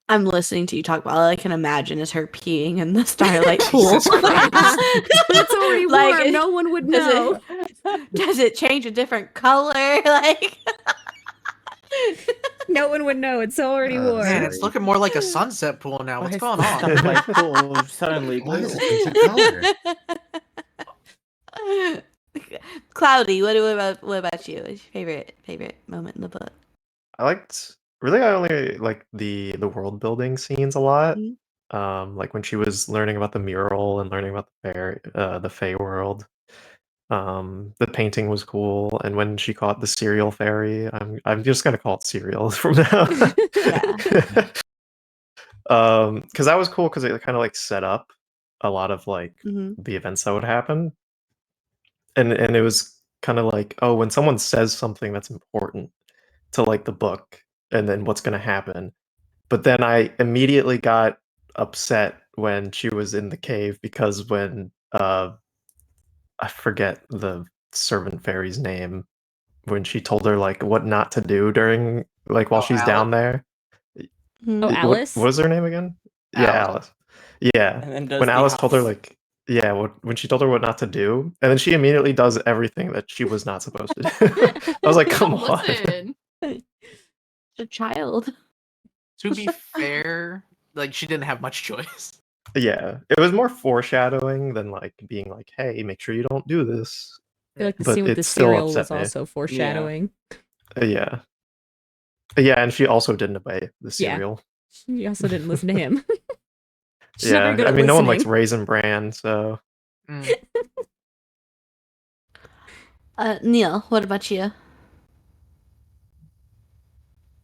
I'm listening to you talk about all I can imagine is her peeing in the Starlight pool. Jesus Christ. But it's already Like, warm. No one would does know. Does it change a different color? Like, No one would know. It's already warm. Man, it's looking more like a sunset pool now. What's going on? Starlight pool suddenly Why blue. is it color? Cloudy, what about you? What's your favorite moment in the book? I only like the world building scenes a lot. Mhm. Like when she was learning about the mural and learning about the Fey world. The painting was cool, and when she caught the cereal fairy, I'm just gonna call it cereal from now. Yeah. Because that was cool because it kind of like set up a lot of like Mhm. the events that would happen, and it was kind of like, oh, when someone says something that's important to like the book, and then what's gonna happen. But then I immediately got upset when she was in the cave because when I forget the servant fairy's name, when she told her like what not to do during like while Oh, she's Alice. down there. Oh, What Alice? was her name again? Yeah, Alice. Alice. Yeah. And then does When the Alice told her house. like when she told her what not to do, and then she immediately does everything that she was not supposed to do. I was like, come on. Listen. A child. To be fair, like she didn't have much choice. Yeah. It was more foreshadowing than like being like, hey, make sure you don't do this. I feel like the But scene with the it still cereal upset was me. also foreshadowing. Yeah. Yeah, and she also didn't obey the Yeah. cereal. She also didn't listen to him. She's not Yeah, very good I at mean, no one likes listening. Raisin Bran, so Mm. Neil, what about you?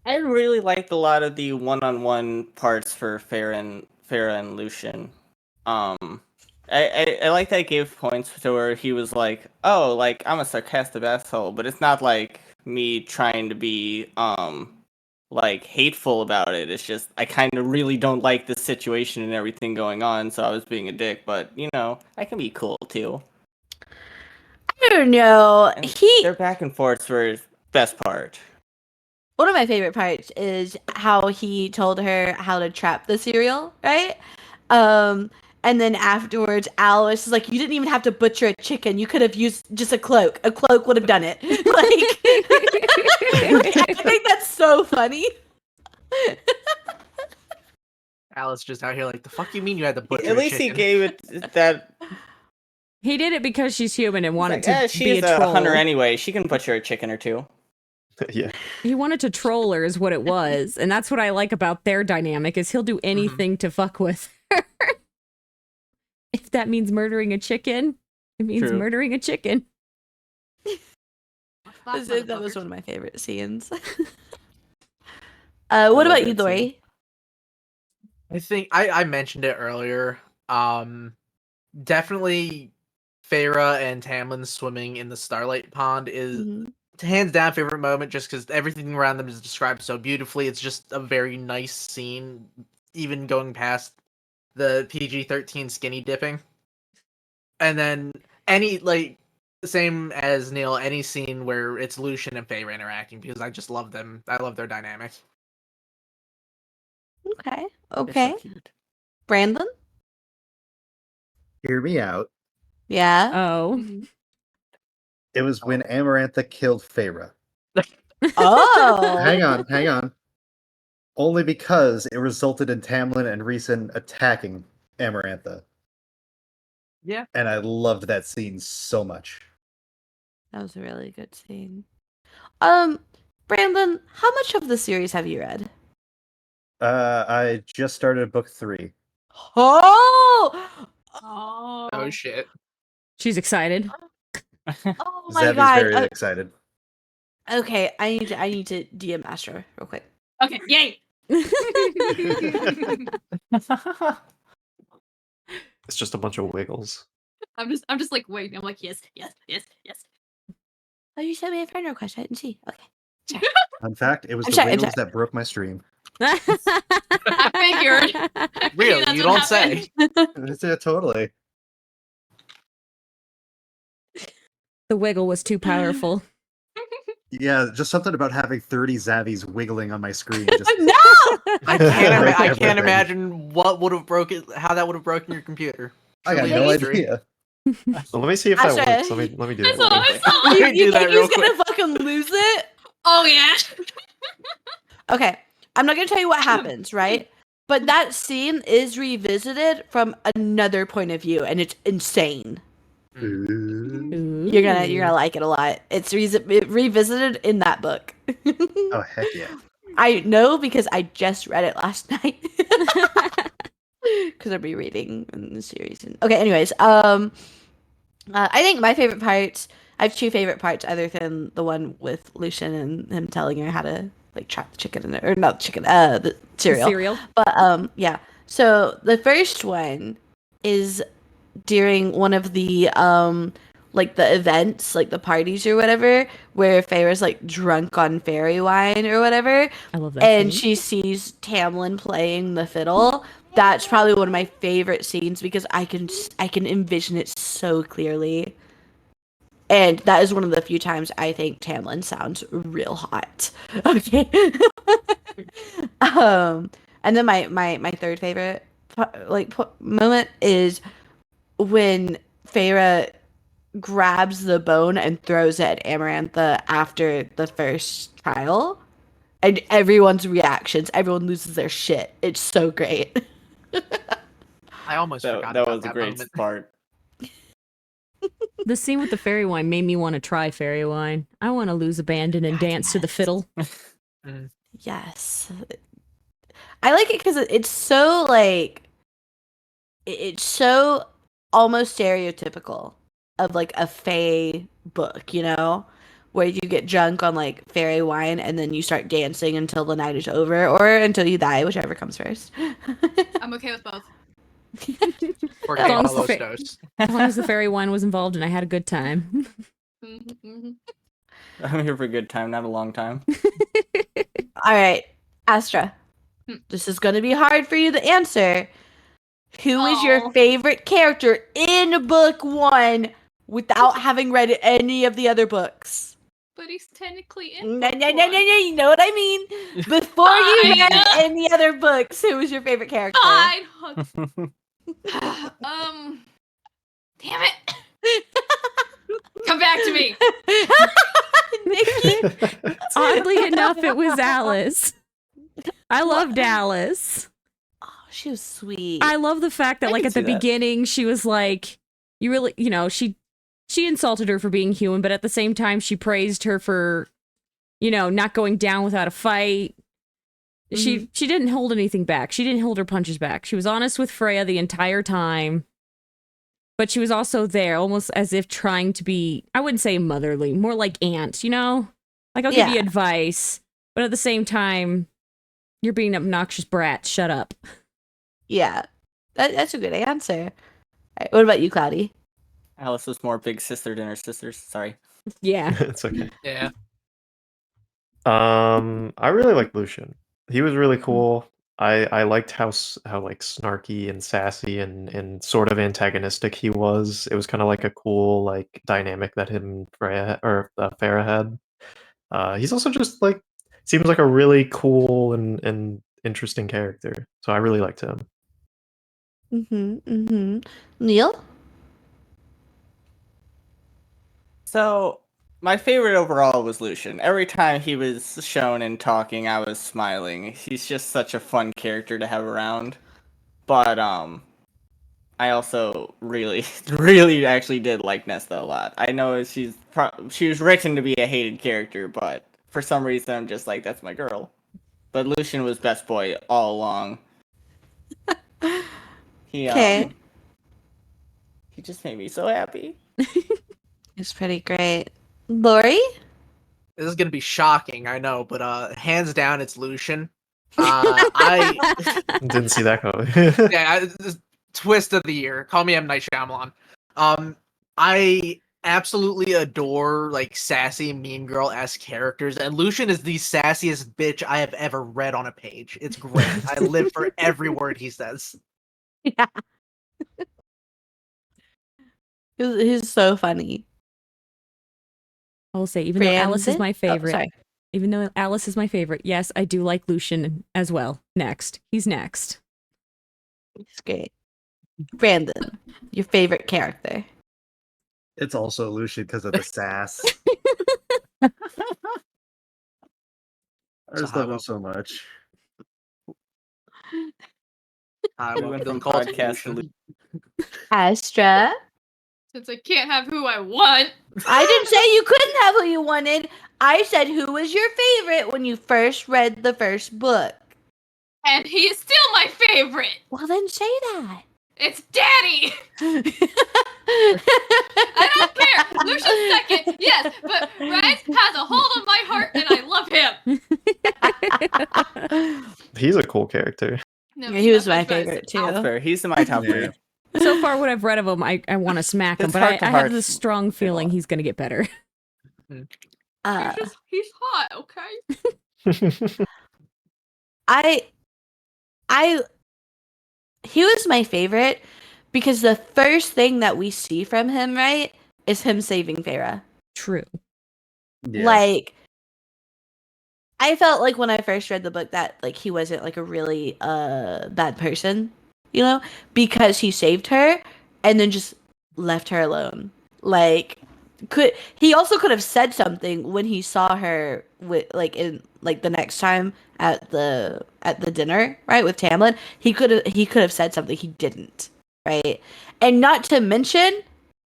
I really liked a lot of the one-on-one parts for Farah and Lucian. I like that it gave points to where he was like, "Oh, like I'm a sarcastic asshole," but it's not like me trying to be like hateful about it. It's just I kind of really don't like the situation and everything going on, so I was being a dick. But you know, I can be cool too. I don't know. And He their back and forths were best part. One of my favorite parts is how he told her how to trap the cereal, right? And then afterwards, Alice is like, "You didn't even have to butcher a chicken. You could have used just a cloak. A cloak would have done it." Like, I think that's so funny. Alice just out here like, the fuck you mean you had to butcher At a least he chicken? gave it that. He did it because she's human and He's wanted like, to be she's a troll. hunter anyway. She can butcher a chicken or two. yeah. He wanted to troll her is what it was. And that's what I like about their dynamic is he'll do anything to fuck with her. If that means murdering a chicken, it means True. murdering a chicken. That was one of my favorite scenes. What about you, Dory? I think I mentioned it earlier. Definitely Feyre and Tamlin swimming in the Starlight Pond is Mhm. hands down favorite moment just because everything around them is described so beautifully. It's just a very nice scene, even going past the PG-13 skinny dipping. And then any like same as Neil, any scene where it's Lucian and Feyre interacting because I just love them. I love their dynamic. Okay. They're so Okay. cute. Brandon? Hear me out. Yeah. Oh. It was when Amarantha killed Feyre. Oh. Hang on. Only because it resulted in Tamlin and Rhys attacking Amarantha. Yeah. And I loved that scene so much. That was a really good scene. Brandon, how much of the series have you read? I just started book 3. Oh! Oh shit. She's excited. Oh my Zabby's god. very excited. Okay, I need to DM Astra real quick. Okay, yay! It's just a bunch of wiggles. I'm just like waiting. I'm like, yes. Oh, you sent me a friend request. I didn't see. Okay. In fact, it was I'm the sorry, I'm wiggles sorry. that broke my stream. I figured. Really? That's You what don't say. happened. Yeah, totally. The wiggle was too powerful. Yeah, just something about having 30 Zabbies wiggling on my screen. Just No! I Break can't everything. imagine what would have broken how that would have broken your computer. I got Truly no a mystery. idea. So let me see if that Astra. works. Let me do that. I saw real it. quick. Let me You do that think real he's gonna quick. fucking lose it? Oh yeah. Okay, I'm not gonna tell you what happens, right? But that scene is revisited from another point of view, and it's insane. Ooh. You're gonna like it a lot. It's revisited in that book. Oh, heck yeah. I I know because I just read it last night. Because I'll be reading in the series. Okay, anyways, I think my favorite parts. I have two favorite parts, other than the one with Lucian and him telling her how to like trap the chicken in there, or not the chicken, the The cereal. cereal. But yeah. So the first one is during one of the like the events, like the parties or whatever, where Feyre's like drunk on fairy wine or whatever, I love that and scene. she sees Tamlin playing the fiddle. That's probably one of my favorite scenes because I can envision it so clearly. And that is one of the few times I think Tamlin sounds real hot. Okay. And then my third favorite moment is when Feyre grabs the bone and throws it at Amarantha after the first trial. And everyone's reactions, everyone loses their shit. It's so great. I almost forgot That about was the that greatest moment. part. The scene with the fairy wine made me want to try fairy wine. I want to lose abandon and God, dance to the yes. fiddle. Yes. I like it because it's so like it's so almost stereotypical of like a fae book, you know, where you get drunk on like fairy wine and then you start dancing until the night is over or until you die, whichever comes first. I'm okay with both. For As long as the Carlos fa- knows. As long as the fairy wine was involved and I had a good time. I'm here for a good time, not a long time. All right, Astra. Hmm. This is going to be hard for you to answer. Who is your Aw. favorite character in book 1 without having read any of the other books? But he's technically in No, book no, no, no, one. no, you know what I mean? Before you Fine. read any other books, who was your favorite character? Fine. Damn it. Come back to me. Nikki? Oddly enough, it was Alice. I loved Alice. Oh, she was sweet. I love the fact that I like can at the see that. beginning she was like, you really, you know, she insulted her for being human, but at the same time she praised her for, you know, not going down without a fight. She didn't hold anything back. She didn't hold her punches back. She was honest with Freya the entire time. But she was also there, almost as if trying to be, I wouldn't say motherly, more like aunt, you know? Like, I'll give you Yeah. advice, but at the same time, you're being an obnoxious brat. Shut up. Yeah. That's a good answer. All right, what about you, Cloudy? Alice was more big sister than her sisters. Sorry. Yeah. It's okay. Yeah. I really like Lucian. He was really cool. I liked how like snarky and sassy and sort of antagonistic he was. It was kind of like a cool like dynamic that him and Freya or Farah had. He's also just like seems like a really cool and interesting character. So I really liked him. Neil? So my favorite overall was Lucian. Every time he was shown and talking, I was smiling. He's just such a fun character to have around. But I also really, really actually did like Nesta a lot. I know she was written to be a hated character, but for some reason I'm just like, that's my girl. But Lucian was best boy all along. He Okay. he just made me so happy. It's pretty great. Lori? This is gonna be shocking, I know, but hands down, it's Lucian. I Didn't see that coming. this twist of the year. Call me M. Night Shyamalan. I absolutely adore like sassy mean girl-esque characters, and Lucian is the sassiest bitch I have ever read on a page. It's great. I live for every word he says. Yeah. He's so funny. I will say, even though Alice is Brandon? my Oh, favorite, sorry. even though Alice is my favorite, yes, I do like Lucian as well. Next. He's next. It's great. Brandon, your favorite character. It's also Lucian because of the sass. I just love him so much. I We won't went feel from called podcast to Lucian. Astra? Since I can't have who I want. I didn't say you couldn't have who you wanted. I said who was your favorite when you first read the first book. And he is still my favorite. Well, then say that. It's Daddy. I don't care. Lucian's second, yes, but Raz has a hold on my heart, and I love him. He's a cool character. No, Yeah, he was not my much Raz. favorite That's too. fair. He's in my top Yeah. 3. So far, what I've read of him, I want to smack him, His but I have heart-to-heart this strong feeling he's going to get better. He's hot, okay? I he was my favorite because the first thing that we see from him, right, is him saving Farah. True. Yeah. Like, I felt like when I first read the book that like he wasn't like a really bad person, you know, because he saved her and then just left her alone. Like, he also could have said something when he saw her with like in like the next time at the dinner, right, with Tamlin. He could have said something. He didn't, right? And not to mention,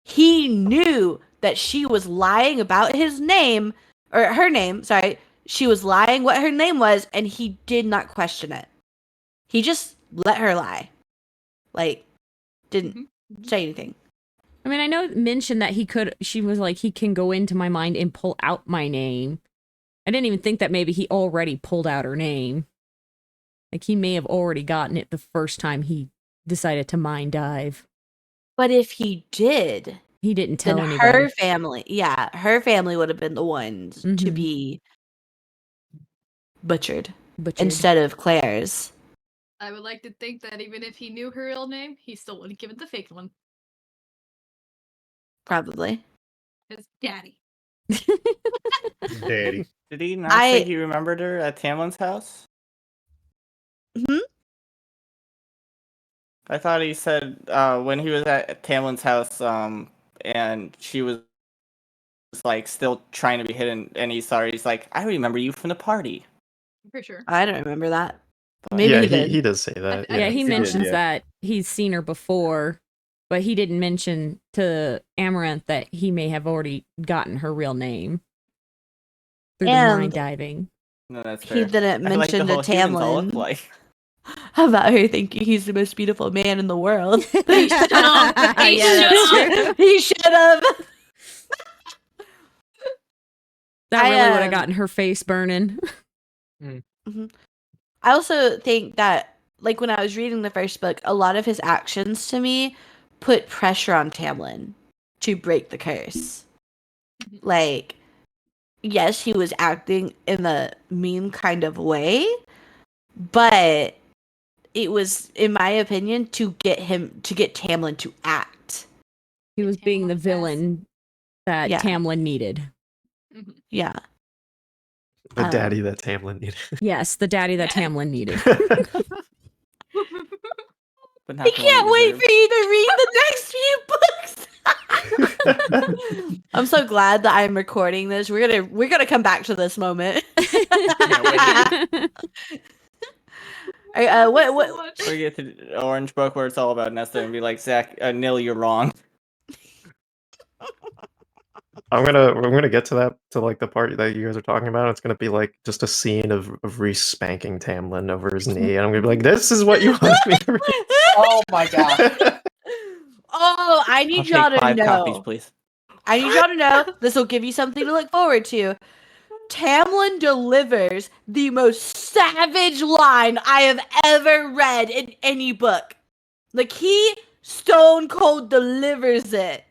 he knew that she was lying about his name or her name, sorry. She was lying what her name was, and he did not question it. He just let her lie. Like, didn't say anything. I mean, I know it mentioned that she was like, he can go into my mind and pull out my name. I didn't even think that maybe he already pulled out her name. Like, he may have already gotten it the first time he decided to mind dive. But if he did, He didn't tell then anybody. her family would have been the ones to Mhm. be butchered Butchered. instead of Claire's. I would like to think that even if he knew her real name, he still wouldn't give it the fake one. Probably. His daddy. Daddy. Did he not say he remembered her at Tamlin's house? Hmm? I thought he said when he was at Tamlin's house, and she was like still trying to be hidden, and he saw her. He's like, "I remember you from the party." I'm pretty sure. I don't remember that. Maybe yeah, he did. he does say that. I Yeah, think he so. mentions Yeah. that he's seen her before, but he didn't mention to Amaranth that he may have already gotten her real name through the And mind diving. No, that's he fair. didn't I like the mention to whole humans all look Tamlin like. about her thinking he's the most beautiful man in the world. He should have. He Yeah, that's should have. true. He should have. That really would have um, gotten her face burning. I also think that, like, when I was reading the first book, a lot of his actions to me put pressure on Tamlin to break the curse. Like, yes, he was acting in a mean kind of way, but it was, in my opinion, to get Tamlin to act. He was being the Tamlin villain that Yeah. Tamlin needed. Mhm. Yeah. The daddy that Tamlin needed. Yes, the daddy that Tamlin needed. But not I the one can't he wait deserved. for you to read the next few books. I'm so glad that I'm recording this. We're gonna come back to this moment. What? We get to the Orange Book where it's all about Nesta and be like, Zach, Nil, you're wrong. I'm gonna get to that, to like the part that you guys are talking about. It's gonna be like just a scene of Reese spanking Tamlin over his knee, and I'm gonna be like, "This is what you want me to read." Oh my god. Oh, I need y'all I'll take to 5 know. copies, please. I need y'all to know. This will give you something to look forward to. Tamlin delivers the most savage line I have ever read in any book. Like, he stone cold delivers it.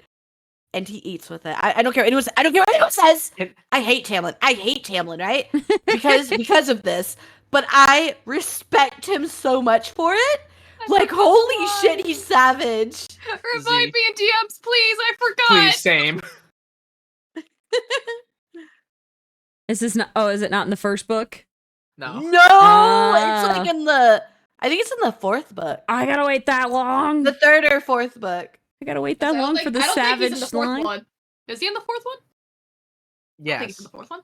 And he eats with it. I don't care. I don't care what anyone says. I hate Tamlin. Right? Because of this. But I respect him so much for it. Like, holy shit, he's savage. Remind me in DMs, please. I forgot. Please, same. Is it not in the first book? No. No, it's like I think it's in the 4th book. I gotta wait that long. The 3rd or 4th book. I gotta wait that long for the I don't think he's in savage the fourth line. one. Is he in the 4th one? I think he's in Yes. the 4th one.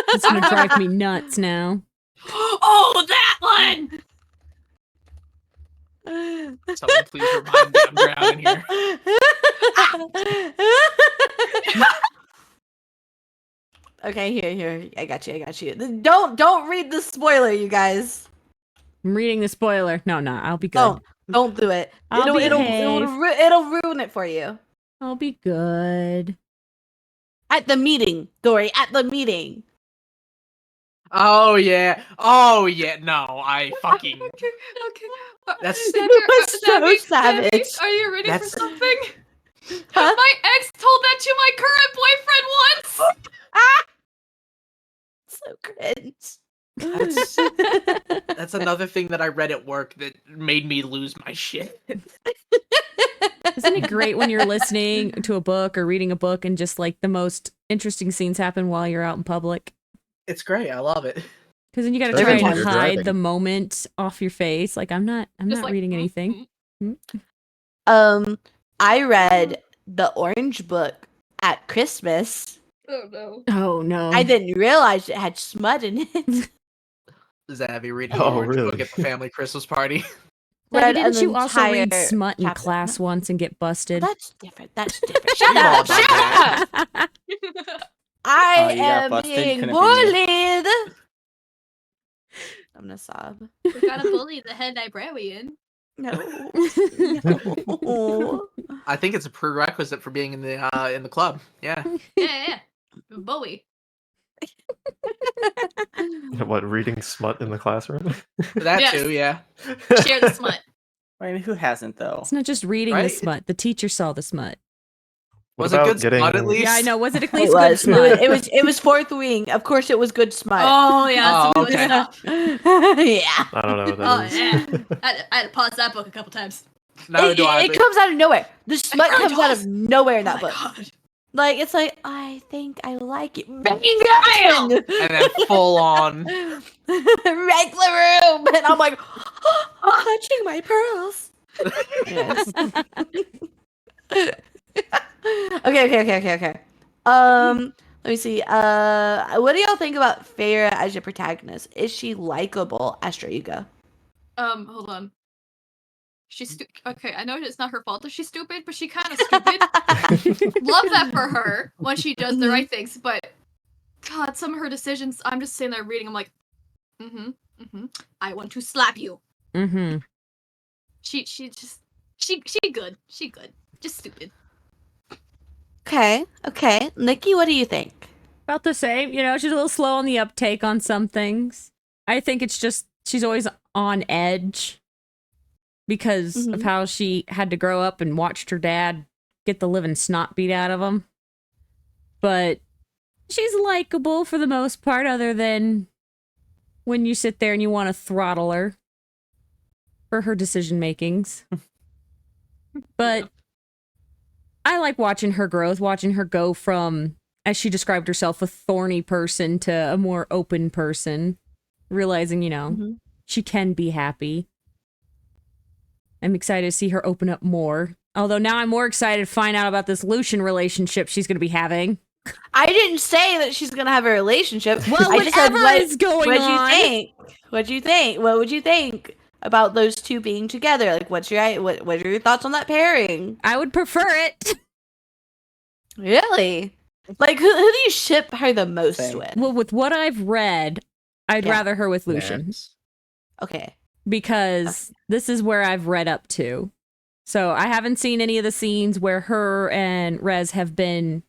It's gonna drive me nuts now. Oh, that one! Someone please remind me I'm drowning here. Okay, here. I got you. Don't read the spoiler, you guys. I'm reading the spoiler. No, I'll be good. Don't do it. I'll behave. It'll ruin it for you. I'll be good. At the meeting, Dory. At the meeting. Oh yeah. Oh yeah. No, I fucking. Okay. That's- You are so savage. Are you ready That's- for something? Huh? My ex told that to my current boyfriend once. So cringe. That's another thing that I read at work that made me lose my shit. Isn't it great when you're listening to a book or reading a book and just like the most interesting scenes happen while you're out in public? It's great. I love it. Because then you got to Especially try when and you're hide driving. the moment off your face. Like I'm not Just like, reading anything. I read the Orange Book at Christmas. Oh no. Oh no! I didn't realize it had smut in it. Zabby reading Oh, the Orange really? Book at the family Christmas party. Read Didn't an you also read entire smut in chapter. class once and get busted? That's different. That's different. Shut up! Shut up! I you got am busted, being couldn't have been bullied. I'm gonna sob. We gotta bully the head librarian. No. No. I think it's a prerequisite for being in the club. Yeah. Yeah. Bowie. What, reading smut in the classroom? That Yes. too. Yeah. Share the smut. I mean, who hasn't though? It's not just reading the Right? smut. The teacher saw the smut. What Was it about good smut at least? Yeah, I know. Was it at It least good was. smut? It was fourth wing. Of course, it was good smut. Oh yeah, Oh, some good okay. stuff. Yeah. I don't know what Oh that is. yeah. I had to pause that book a couple times. Neither do I. It but- comes out of nowhere. The smut really comes out does. of nowhere in Oh that my book. God. Like it's like I think I like it. Bam! and then full on. Right the room, and I'm like, touching my pearls. Yes. Okay. Let me see. What do y'all think about Feyre as your protagonist? Is she likable? Astra, you go. Hold on. She's okay. I know it's not her fault that she's stupid, but she kind of stupid. Love that for her when she does the right things, but God, some of her decisions, I'm just sitting there reading. I'm like, I want to slap you. Mm-hmm. She good. She good. Just stupid. Okay. Nikki, what do you think? About the same. You know, she's a little slow on the uptake on some things. I think it's just she's always on edge because of Mhm. how she had to grow up and watched her dad get the living snot beat out of him. But she's likable for the most part, other than when you sit there and you want to throttle her for her decision makings. But I like watching her growth, watching her go from, as she described herself, a thorny person to a more open person, realizing, you know, Mhm. she can be happy. I'm excited to see her open up more. Although now I'm more excited to find out about this Lucian relationship she's going to be having. I didn't say that she's gonna have a relationship. Well, I just said, whatever is going what'd on. you think? What'd you think? What would you think about those two being together? Like, what are your thoughts on that pairing? I would prefer it. Really? Like, who do you ship her the most Same. with? Well, with what I've read, I'd Yeah. rather her with Lucian. Max. Okay. Because this is where I've read up to. So I haven't seen any of the scenes where her and Rez have been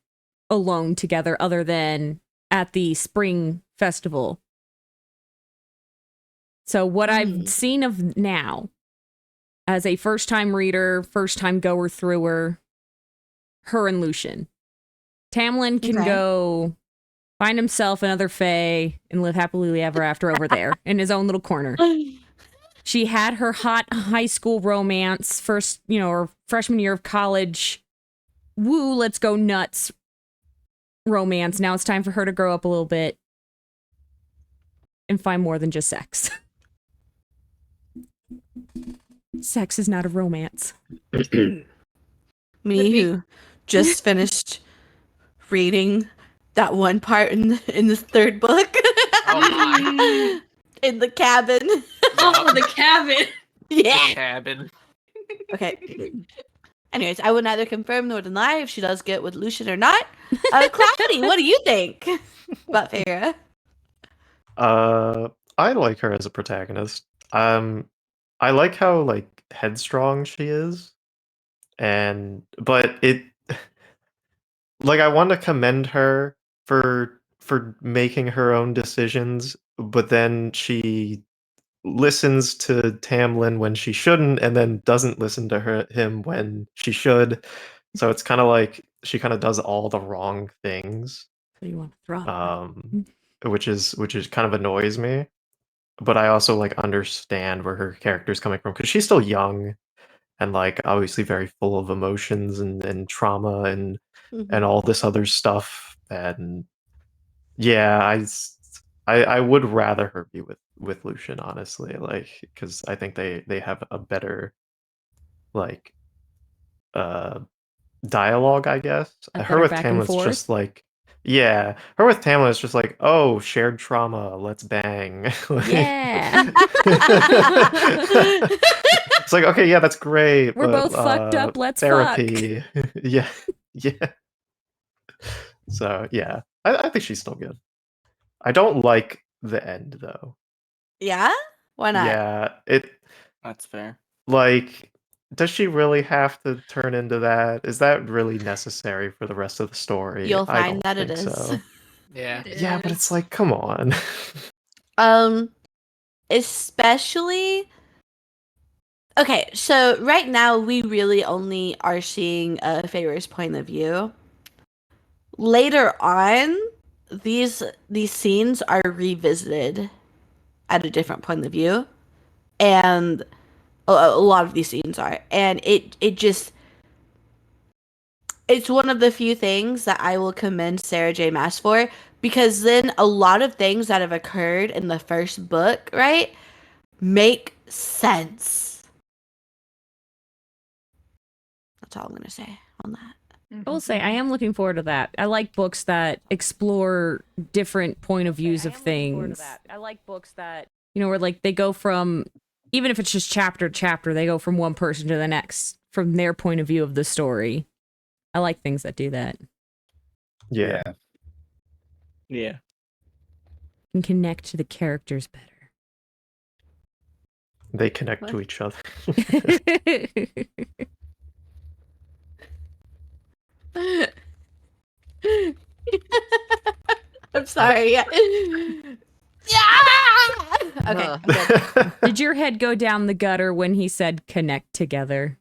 alone together other than at the spring festival. So what I've seen of now, as a first-time reader, first-time goer through her and Lucian. Tamlin can Okay. go find himself another fae and live happily ever after over there in his own little corner. She had her hot high school romance, first, you know, or freshman year of college. Woo, let's go nuts romance. Now it's time for her to grow up a little bit and find more than just sex. Sex is not a romance. Me, who just finished reading that one part in the third book. Oh my. In the cabin. Oh, the cabin. Yeah. Cabin. Okay. Anyways, I would neither confirm nor deny if she does get with Lucian or not. Cloudy, what do you think about Feyre? I like her as a protagonist. I like how like headstrong she is. But it like I want to commend her for making her own decisions, but then she listens to Tamlin when she shouldn't, and then doesn't listen to him when she should. So it's kind of like she kind of does all the wrong things, So you want to throttle her. which is kind of annoys me. But I also like understand where her character's coming from because she's still young and like obviously very full of emotions and trauma and all this other stuff. And yeah, I would rather her be with Lucian, honestly, like because I think they have a better like uh dialogue, I guess. A Her better with back and Tamlin's just forth? like, yeah, her with Tamlin is just like, oh, shared trauma, let's bang. Like- Yeah. It's like, okay, yeah, that's great. We're but, both fucked up, let's therapy. Yeah, yeah. So yeah, I think she's still good. I don't like the end though. Yeah? Why not? Yeah, it That's fair. like does she really have to turn into that? Is that really necessary for the rest of the story? You'll I find don't that it think is. so. Yeah. It Yeah, but is. it's like, come on. Especially okay, so right now we really only are seeing Feyre's point of view. Later on, these scenes are revisited at a different point of view, and a lot of these scenes are, and it just it's one of the few things that I will commend Sarah J. Maas for, because then a lot of things that have occurred in the first book, right, make sense. That's all I'm gonna say on that. I will say I am looking forward to that. I like books that explore different point of views of things. I like books that, you know, where like they go from, even if it's just chapter to chapter, they go from one person to the next from their point of view of the story. I like things that do that Yeah. Yeah. and connect to the characters better. They connect to each other. I'm sorry. Yeah. Okay. I'm good. Did your head go down the gutter when he said connect together?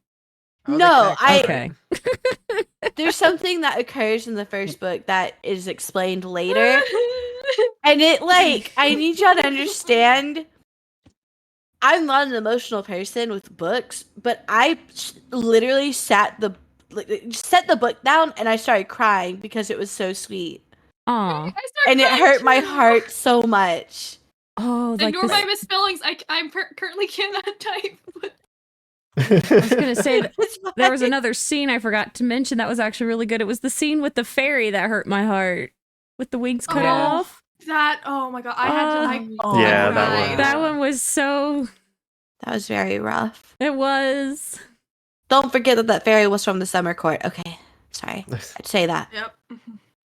No, Okay. There's something that occurs in the first book that is explained later. And it, like, I need y'all to understand, I'm not an emotional person with books, but I literally set the book down and I started crying because it was so sweet. Aw. And it hurt my heart so much. Oh, like Ignore this. my misspellings. I'm currently cannot type. I was gonna say that It's there was fine. another scene I forgot to mention that was actually really good. It was the scene with the fairy that hurt my heart, with the wings cut Oh, off. That, oh my god, I had to, Yeah, I that cried. one. That one was so. That was very rough. It was. Don't forget that fairy was from the summer court. Okay. Sorry. I'd say that. Yep.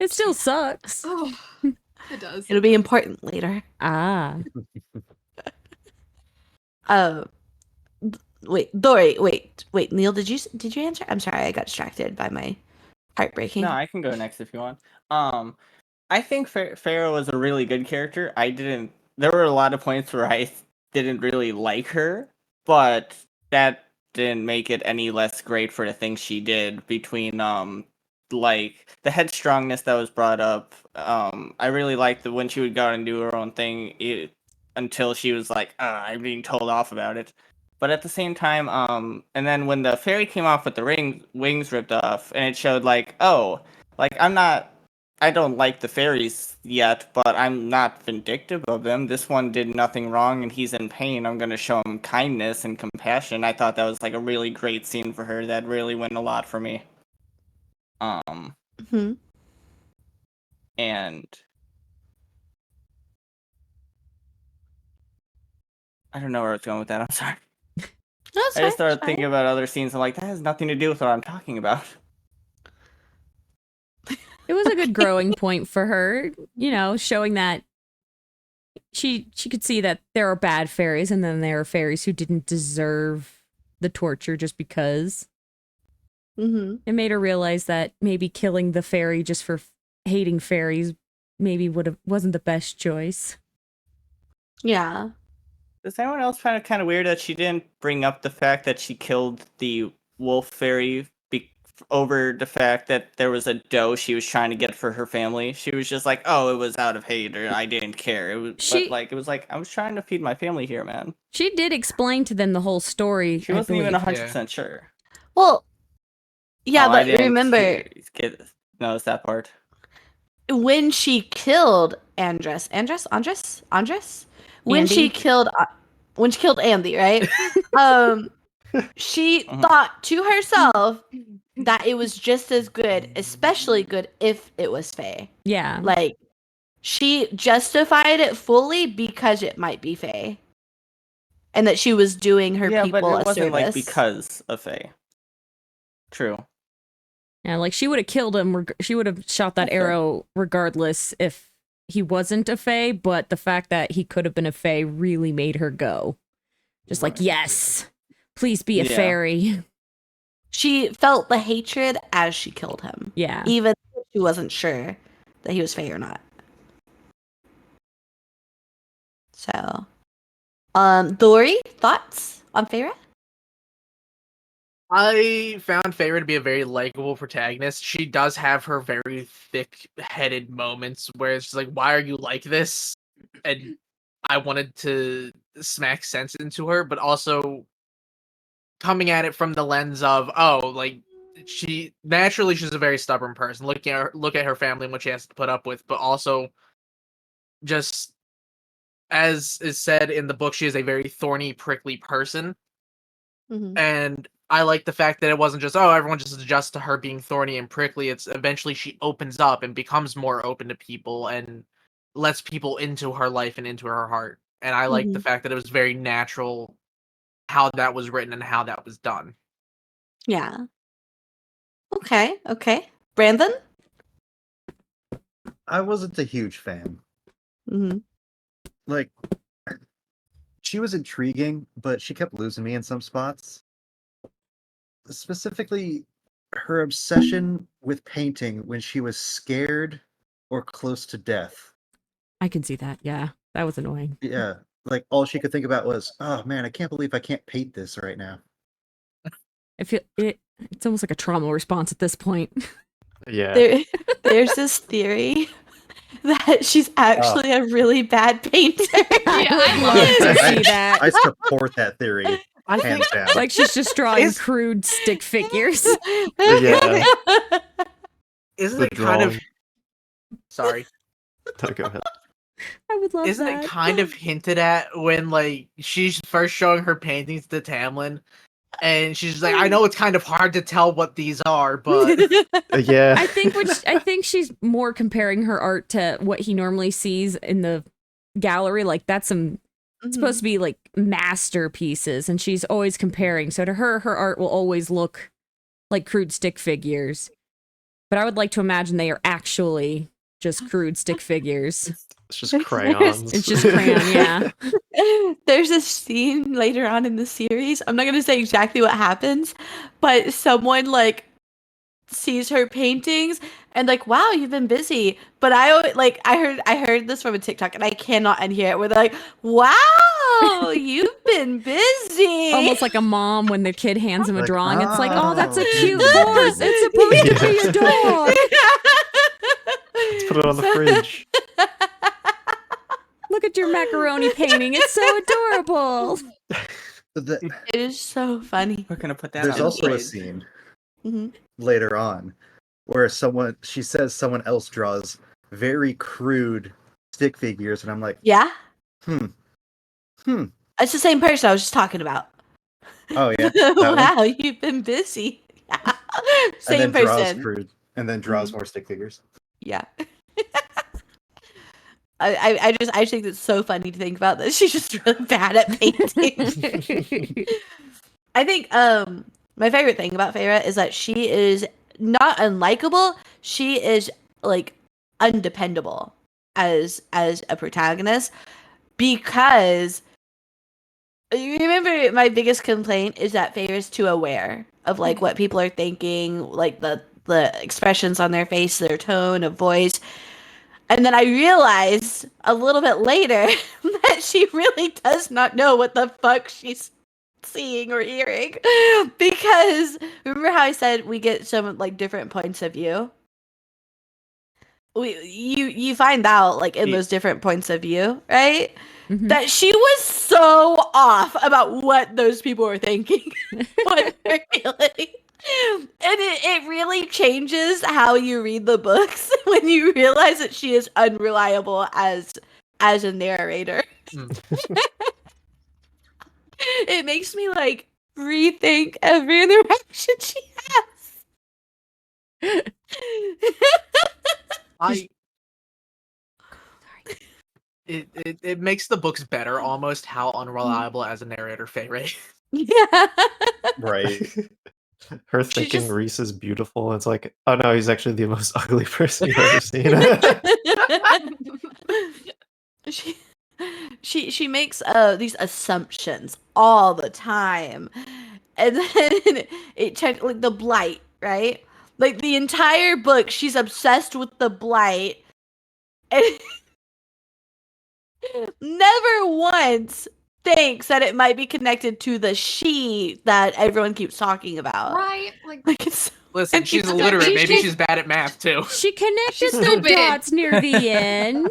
It still sucks. Oh, it does. It'll be important later. Ah. Wait, Dory, wait, Neil, did you answer? I'm sorry, I got distracted by my heartbreaking. No, I can go next if you want. I think Farah was a really good character. There were a lot of points where I didn't really like her, but that didn't make it any less great for the things she did between like the headstrongness that was brought up. I really liked when she would go out and do her own thing until she was like, I'm being told off about it. But at the same time, and then when the fairy came off with the wings ripped off, and it showed like, oh, like I don't like the fairies yet, but I'm not vindictive of them. This one did nothing wrong and he's in pain. I'm going to show him kindness and compassion. I thought that was like a really great scene for her. That really went a lot for me. Mm-hmm. And I don't know where I was going with that. I'm sorry. I just started thinking about other scenes. I'm like, that has nothing to do with what I'm talking about. It was a good growing point for her, you know, showing that she could see that there are bad fairies and then there are fairies who didn't deserve the torture just because. Mm-hmm. It made her realize that maybe killing the fairy just for hating fairies maybe wasn't the best choice. Yeah. Does anyone else find it kind of weird that she didn't bring up the fact that she killed the wolf fairy over the fact that there was a doe she was trying to get for her family? She was just like, "Oh, it was out of hate, or I didn't care." It was, it was like I was trying to feed my family here, man. She did explain to them the whole story. She wasn't even I believe. 100% sure. Well, yeah, Oh, I but didn't remember notice that part. when she killed Andres, when she Andy? killed Andy, right? She thought to herself that it was just as good, especially good if it was Faye. Yeah. Like, she justified it fully because it might be Faye. And that she was doing her Yeah, people but it a wasn't like service. because of Faye. True. Yeah, like she would have killed him. She would have shot that That's fair. arrow regardless if he wasn't a Fae, but the fact that he could have been a Fae really made her go. Just like, yes, please be a Yeah. fairy. She felt the hatred as she killed him. Yeah. Even if she wasn't sure that he was Faye or not. So, Dory, thoughts on Feyre? I found Feyre to be a very likable protagonist. She does have her very thick-headed moments where it's just like, why are you like this? And I wanted to smack sense into her, but also coming at it from the lens of, like, she's a very stubborn person. Look at her family and what she has to put up with, but also just as is said in the book, she is a very thorny, prickly person. Mm-hmm. And I like the fact that it wasn't just, everyone just adjusts to her being thorny and prickly. It's eventually she opens up and becomes more open to people and lets people into her life and into her heart. And I like the fact that it was very natural how that was written and how that was done. Yeah. Okay. Brandon? I wasn't a huge fan. Mm-hmm. Like, she was intriguing, but she kept losing me in some spots. Specifically, her obsession with painting when she was scared or close to death. I can see that. Yeah. That was annoying. Yeah, like all she could think about was, "Oh man, I can't believe I can't paint this right now." It's almost like a trauma response at this point. Yeah. There's this theory that she's actually a really bad painter. I would love to see that. I support that theory, hands down. Like she's just drawing crude stick figures. Yeah. Isn't The it kind of... drawing. Sorry. Go ahead. I would love Isn't that. it kind of hinted at when, like, she's first showing her paintings to Tamlin, and she's like, I know it's kind of hard to tell what these are, but... Yeah. I think she's more comparing her art to what he normally sees in the gallery. Like that's it's supposed to be like masterpieces, and she's always comparing. So to her art will always look like crude stick figures. But I would like to imagine they are actually just crude stick figures. It's just crayons. It's just crayon, yeah. There's a scene later on in the series. I'm not gonna say exactly what happens, but someone like sees her paintings and like, wow, you've been busy. But I heard this from a TikTok and I cannot unhear it. Where they're like, wow, you've been busy. Almost like a mom when the kid hands him a Like, drawing. It's like, oh, that's a oh, cute yeah. horse. It's supposed to be a dog. Let's put it on the fridge. Look at your macaroni painting. It's so adorable. It is so funny. We're gonna put that. There's on also the a fridge. scene Mhm. later on where she says someone else draws very crude stick figures, and I'm like, Yeah, hmm. it's the same person I was just talking about. Oh yeah, that one? Wow, you've been busy. Yeah. Same and then draws person. crude, and then draws more stick figures. Yeah. I think it's so funny to think about that she's just really bad at painting. I think my favorite thing about Feyre is that she is not unlikable. She is like undependable as a protagonist because You remember my biggest complaint is that Feyre's too aware of like what people are thinking, like the expressions on their face, their tone of voice. And then I realized a little bit later that she really does not know what the fuck she's seeing or hearing. Because remember how I said we get some like different points of view? You find out like in those different points of view, right? Mhm. That she was so off about what those people were thinking, what they're feeling. And it really changes how you read the books when you realize that she is unreliable as a narrator. It makes me like rethink every interaction she has. It makes the books better almost how unreliable as a narrator Feyre. Yeah. Right. Her She thinking just- Reese is beautiful. It's like, oh no, he's actually the most ugly person you've ever seen. she makes these assumptions all the time, and then it like the blight, right? Like the entire book, she's obsessed with the blight, and never once thinks that it might be connected to the she that everyone keeps talking about. Right? Like, it's Listen, And she's it's illiterate. okay. Maybe she's bad at math too. She connected She's the stupid. dots near the end.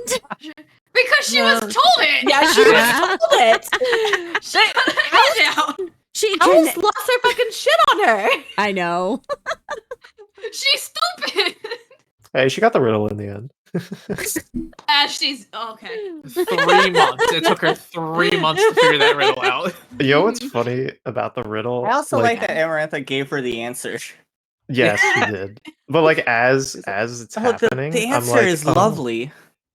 because she was No. told it. yeah, she was told it. She got her head down. She Alice lost her fucking shit on her. I know. She's stupid. Hey, she got the riddle in the end. She's okay. 3 months. It took her 3 months to figure that riddle out. You know what's funny about the riddle? I also like that Amarantha gave her the answer. Yes, she did. But like as it's Oh, happening, the I'm answer like, is oh, lovely.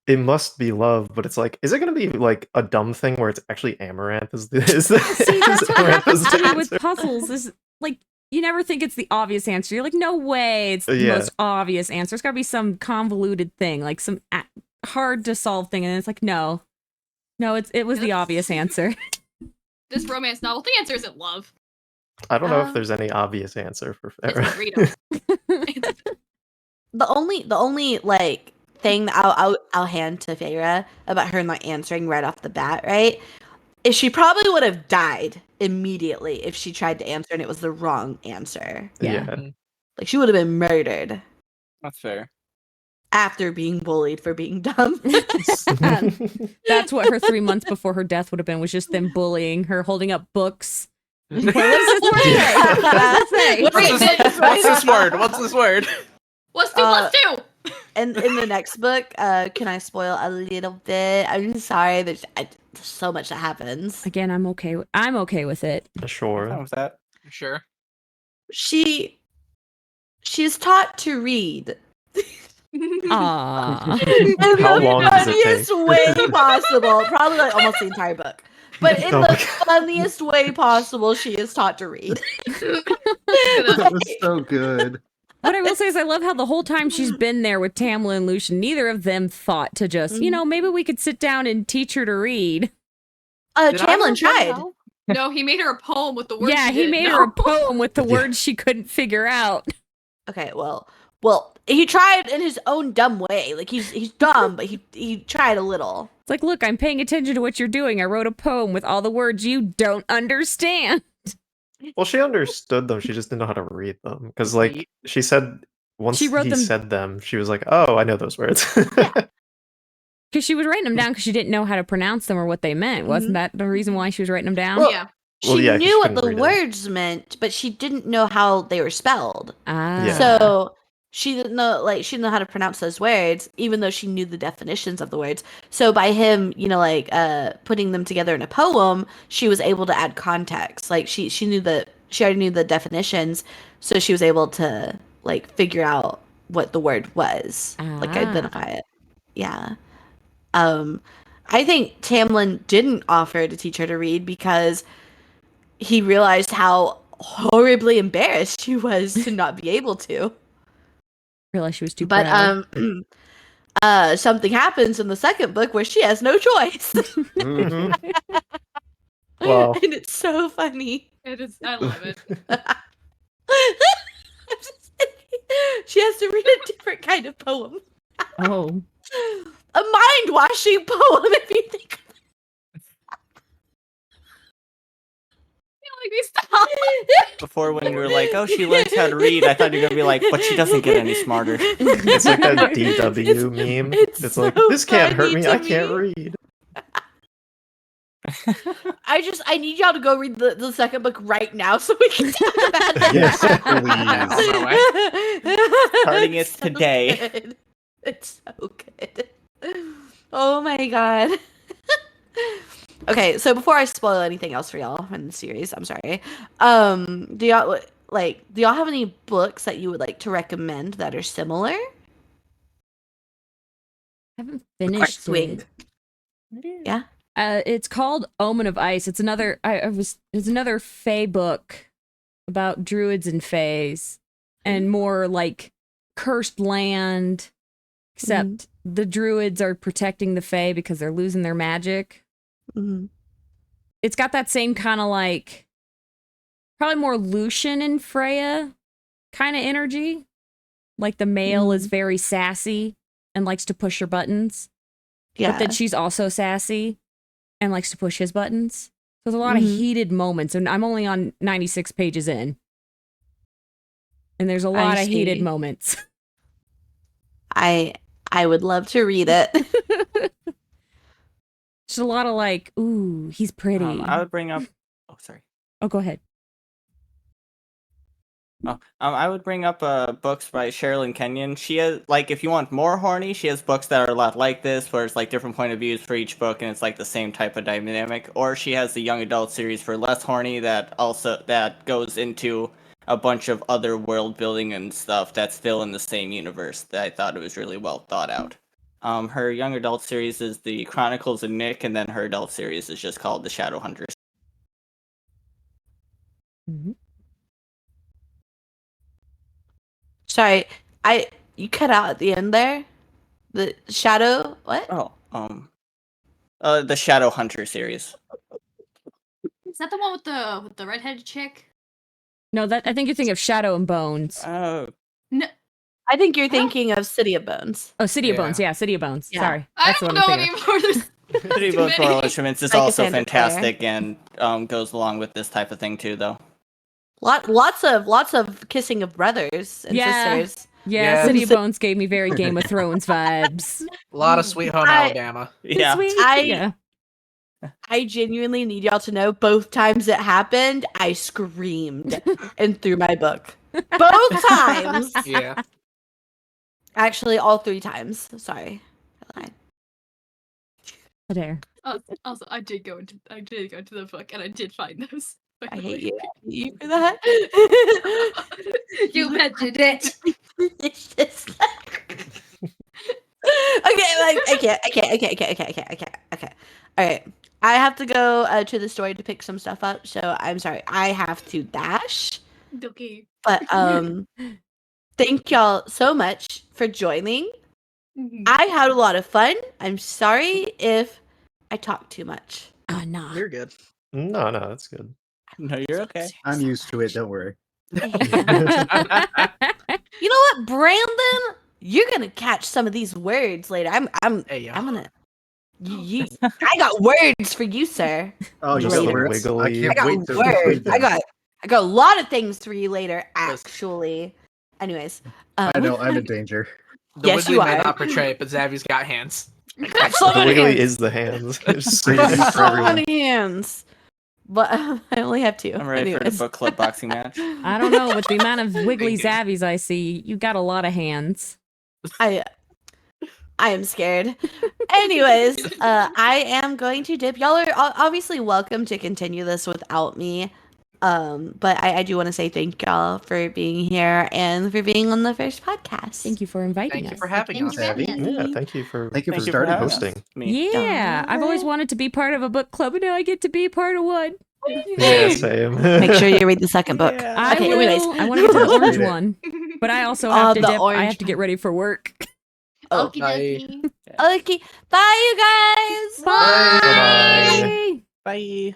it must be love, but it's like, is it gonna be like a dumb thing where it's actually Amaranth is the See, that's is what Amaranth is happens to the me with answer? puzzles. Is like you never think it's the obvious answer. You're like, no way, it's the Yeah. most obvious answer. It's got to be some convoluted thing, like some hard to solve thing, and it's like, no, it was the obvious answer. This romance novel. The answer isn't love. I don't know if there's any obvious answer for It's Farrah. Rita. The only like thing that I'll hand to Feyre about her not answering right off the bat, right? Is she probably would have died immediately if she tried to answer and it was the wrong answer. Yeah. Like she would have been murdered That's fair. after being bullied for being dumb. That's what her 3 months before her death would have been, was just them bullying her, holding up books. What does this word say? What does it say? What's this word? What's this word? What's two plus two? And in the next book, can I spoil a little bit? I'm sorry. There's so much that happens. Again, I'm okay. I'm okay with it. Sure. How was that? Sure. She's taught to read. Aww. In How the long does it funniest take? way possible. Probably like almost the entire book. But in Oh the my funniest way possible, she is taught to read. That was so good. What I will say is I love how the whole time she's been there with Tamlin and Lucian, neither of them thought to just, maybe we could sit down and teach her to read. Did I Tamlin ever tried. know? No, he made her a poem with the words. Yeah, she he didn't made know. her a poem with the words she couldn't figure out. Okay, well, he tried in his own dumb way. Like he's dumb, but he tried a little. It's like, look, I'm paying attention to what you're doing. I wrote a poem with all the words you don't understand. Well, she understood them. She just didn't know how to read them. Because, like, she said once She wrote he them- said them, she was like, "Oh, I know those words." Because she was writing them down because she didn't know how to pronounce them or what they meant. Wasn't that the reason why she was writing them down? Well, Yeah. She Well, yeah, 'cause knew she what couldn't the read it. words meant, but she didn't know how they were spelled. Yeah. So she didn't know how to pronounce those words, even though she knew the definitions of the words. So by him, putting them together in a poem, she was able to add context. Like she already knew the definitions, so she was able to like figure out what the word was, like identify it. Yeah. I think Tamlin didn't offer to teach her to read because he realized how horribly embarrassed she was to not be able to. Realized she was too But proud. something happens in the second book where she has no choice. Mhm. Wow. And it's so funny. It is. I love it. She has to read a different kind of poem. Oh. A mind-washing poem, if you think of Like we stop. Before, when you were like, "Oh, she learns how to read," I thought you were gonna be like, "But she doesn't get any smarter." It's like a DW meme. It's like, so this can't hurt funny me, to I can't read. I need y'all to go read the second book right now so we can talk about it. Yes, please. Starting it It's so today. good. It's so good. Oh my god. Okay, so before I spoil anything else for y'all in the series, I'm sorry. Do y'all have any books that you would like to recommend that are similar? I haven't finished Swing. it. Yeah. It's called Omen of Ice. It's another it's another fae book about druids and faes and more like cursed land, except the druids are protecting the fae because they're losing their magic. Mm-hmm. It's got that same kind of like probably more Lucian and Freya kind of energy. Like the male is very sassy and likes to push her buttons. Yeah. But then she's also sassy and likes to push his buttons. So there's a lot of heated moments, and I'm only on 96 pages in. And there's a lot of heated moments. I would love to read it. There's a lot of like, ooh, he's pretty. I would bring up. Oh, sorry. Oh, go ahead. Oh, I would bring up books by Sherilyn Kenyon. She has, like, if you want more horny, she has books that are a lot like this, where it's like different point of views for each book, and it's like the same type of dynamic. Or she has the young adult series for less horny that goes into a bunch of other world building and stuff that's still in the same universe. That I thought it was really well thought out. Her young adult series is the Chronicles of Nick, and then her adult series is just called The Shadowhunters. Mm-hmm. Sorry, you cut out at the end there. The shadow what? Oh, the Shadowhunter series. Is that the one with the redheaded chick? No, that I think you're thinking of Shadow and Bones. Oh, No, I think you're thinking of City of Bones. Oh, City of Yeah. Bones. Yeah, City of Bones. Yeah. Sorry. I That's don't what I'm know thinking of. anymore. Three Too Both many. Moral Instruments is Like a also Santa fantastic and goes along with this type of thing too, though. Lots of kissing of brothers and Yeah. sisters. Yeah, Yeah. City of Bones gave me very Game of Thrones vibes. A lot of Sweet Home I- Alabama. Yeah. Sweet. I- Yeah. I genuinely need y'all to know both times it happened, I screamed and threw my book. Both times. Yeah. Actually, all 3 times. Sorry. I lied. How dare. Also, I did go into the book and I did find those. I hate you. I hate you for that. You mentioned it. It's just okay, like okay. All right. I have to go to the store to pick some stuff up, so I'm sorry. I have to dash. Okay. But thank y'all so much for joining. Mhm. I had a lot of fun. I'm sorry if I talk too much. Oh, no. You're good. No, that's good. No, you're okay. I'm used to it, don't worry. You know what, Brandon? You're gonna catch some of these words later. I'm Hey, yo. gonna. I got words for you, sir. Oh, Just you the got words? wiggly- I I can't got wait to words. read them. I got a lot of things for you later. Actually, anyways, I know I'm in danger. The Yes, Wiggly you may are. not portray it, but Xavi's got hands. so The many wiggly hands. is the hands. It's so Crazy. easy for So everyone. many hands. But I only have 2. I'm ready for the Anyways. book club boxing match. I don't know. With the amount of wiggly Thank Zavies I see, you got a lot of hands. I am scared. Anyways, I am going to dip. Y'all are obviously welcome to continue this without me. But I do want to say thank y'all for being here and for being on the first podcast. Thank you for inviting Thank us. you for having Thank us. you for having us. Yeah, thank you for Thank you for Thank you for starting having hosting. us. Me. Yeah, I've always wanted to be part of a book club, and now I get to be part of one. Yeah, same. Make sure you read the second book. Yeah. I Okay, will. anyways. I want to get to the orange Read it. one, but I also Oh, have to the dip. I orange have to get one. ready for work. Oh, Okie bye. dokie. okay. Bye, you guys. Bye. Bye-bye. Bye.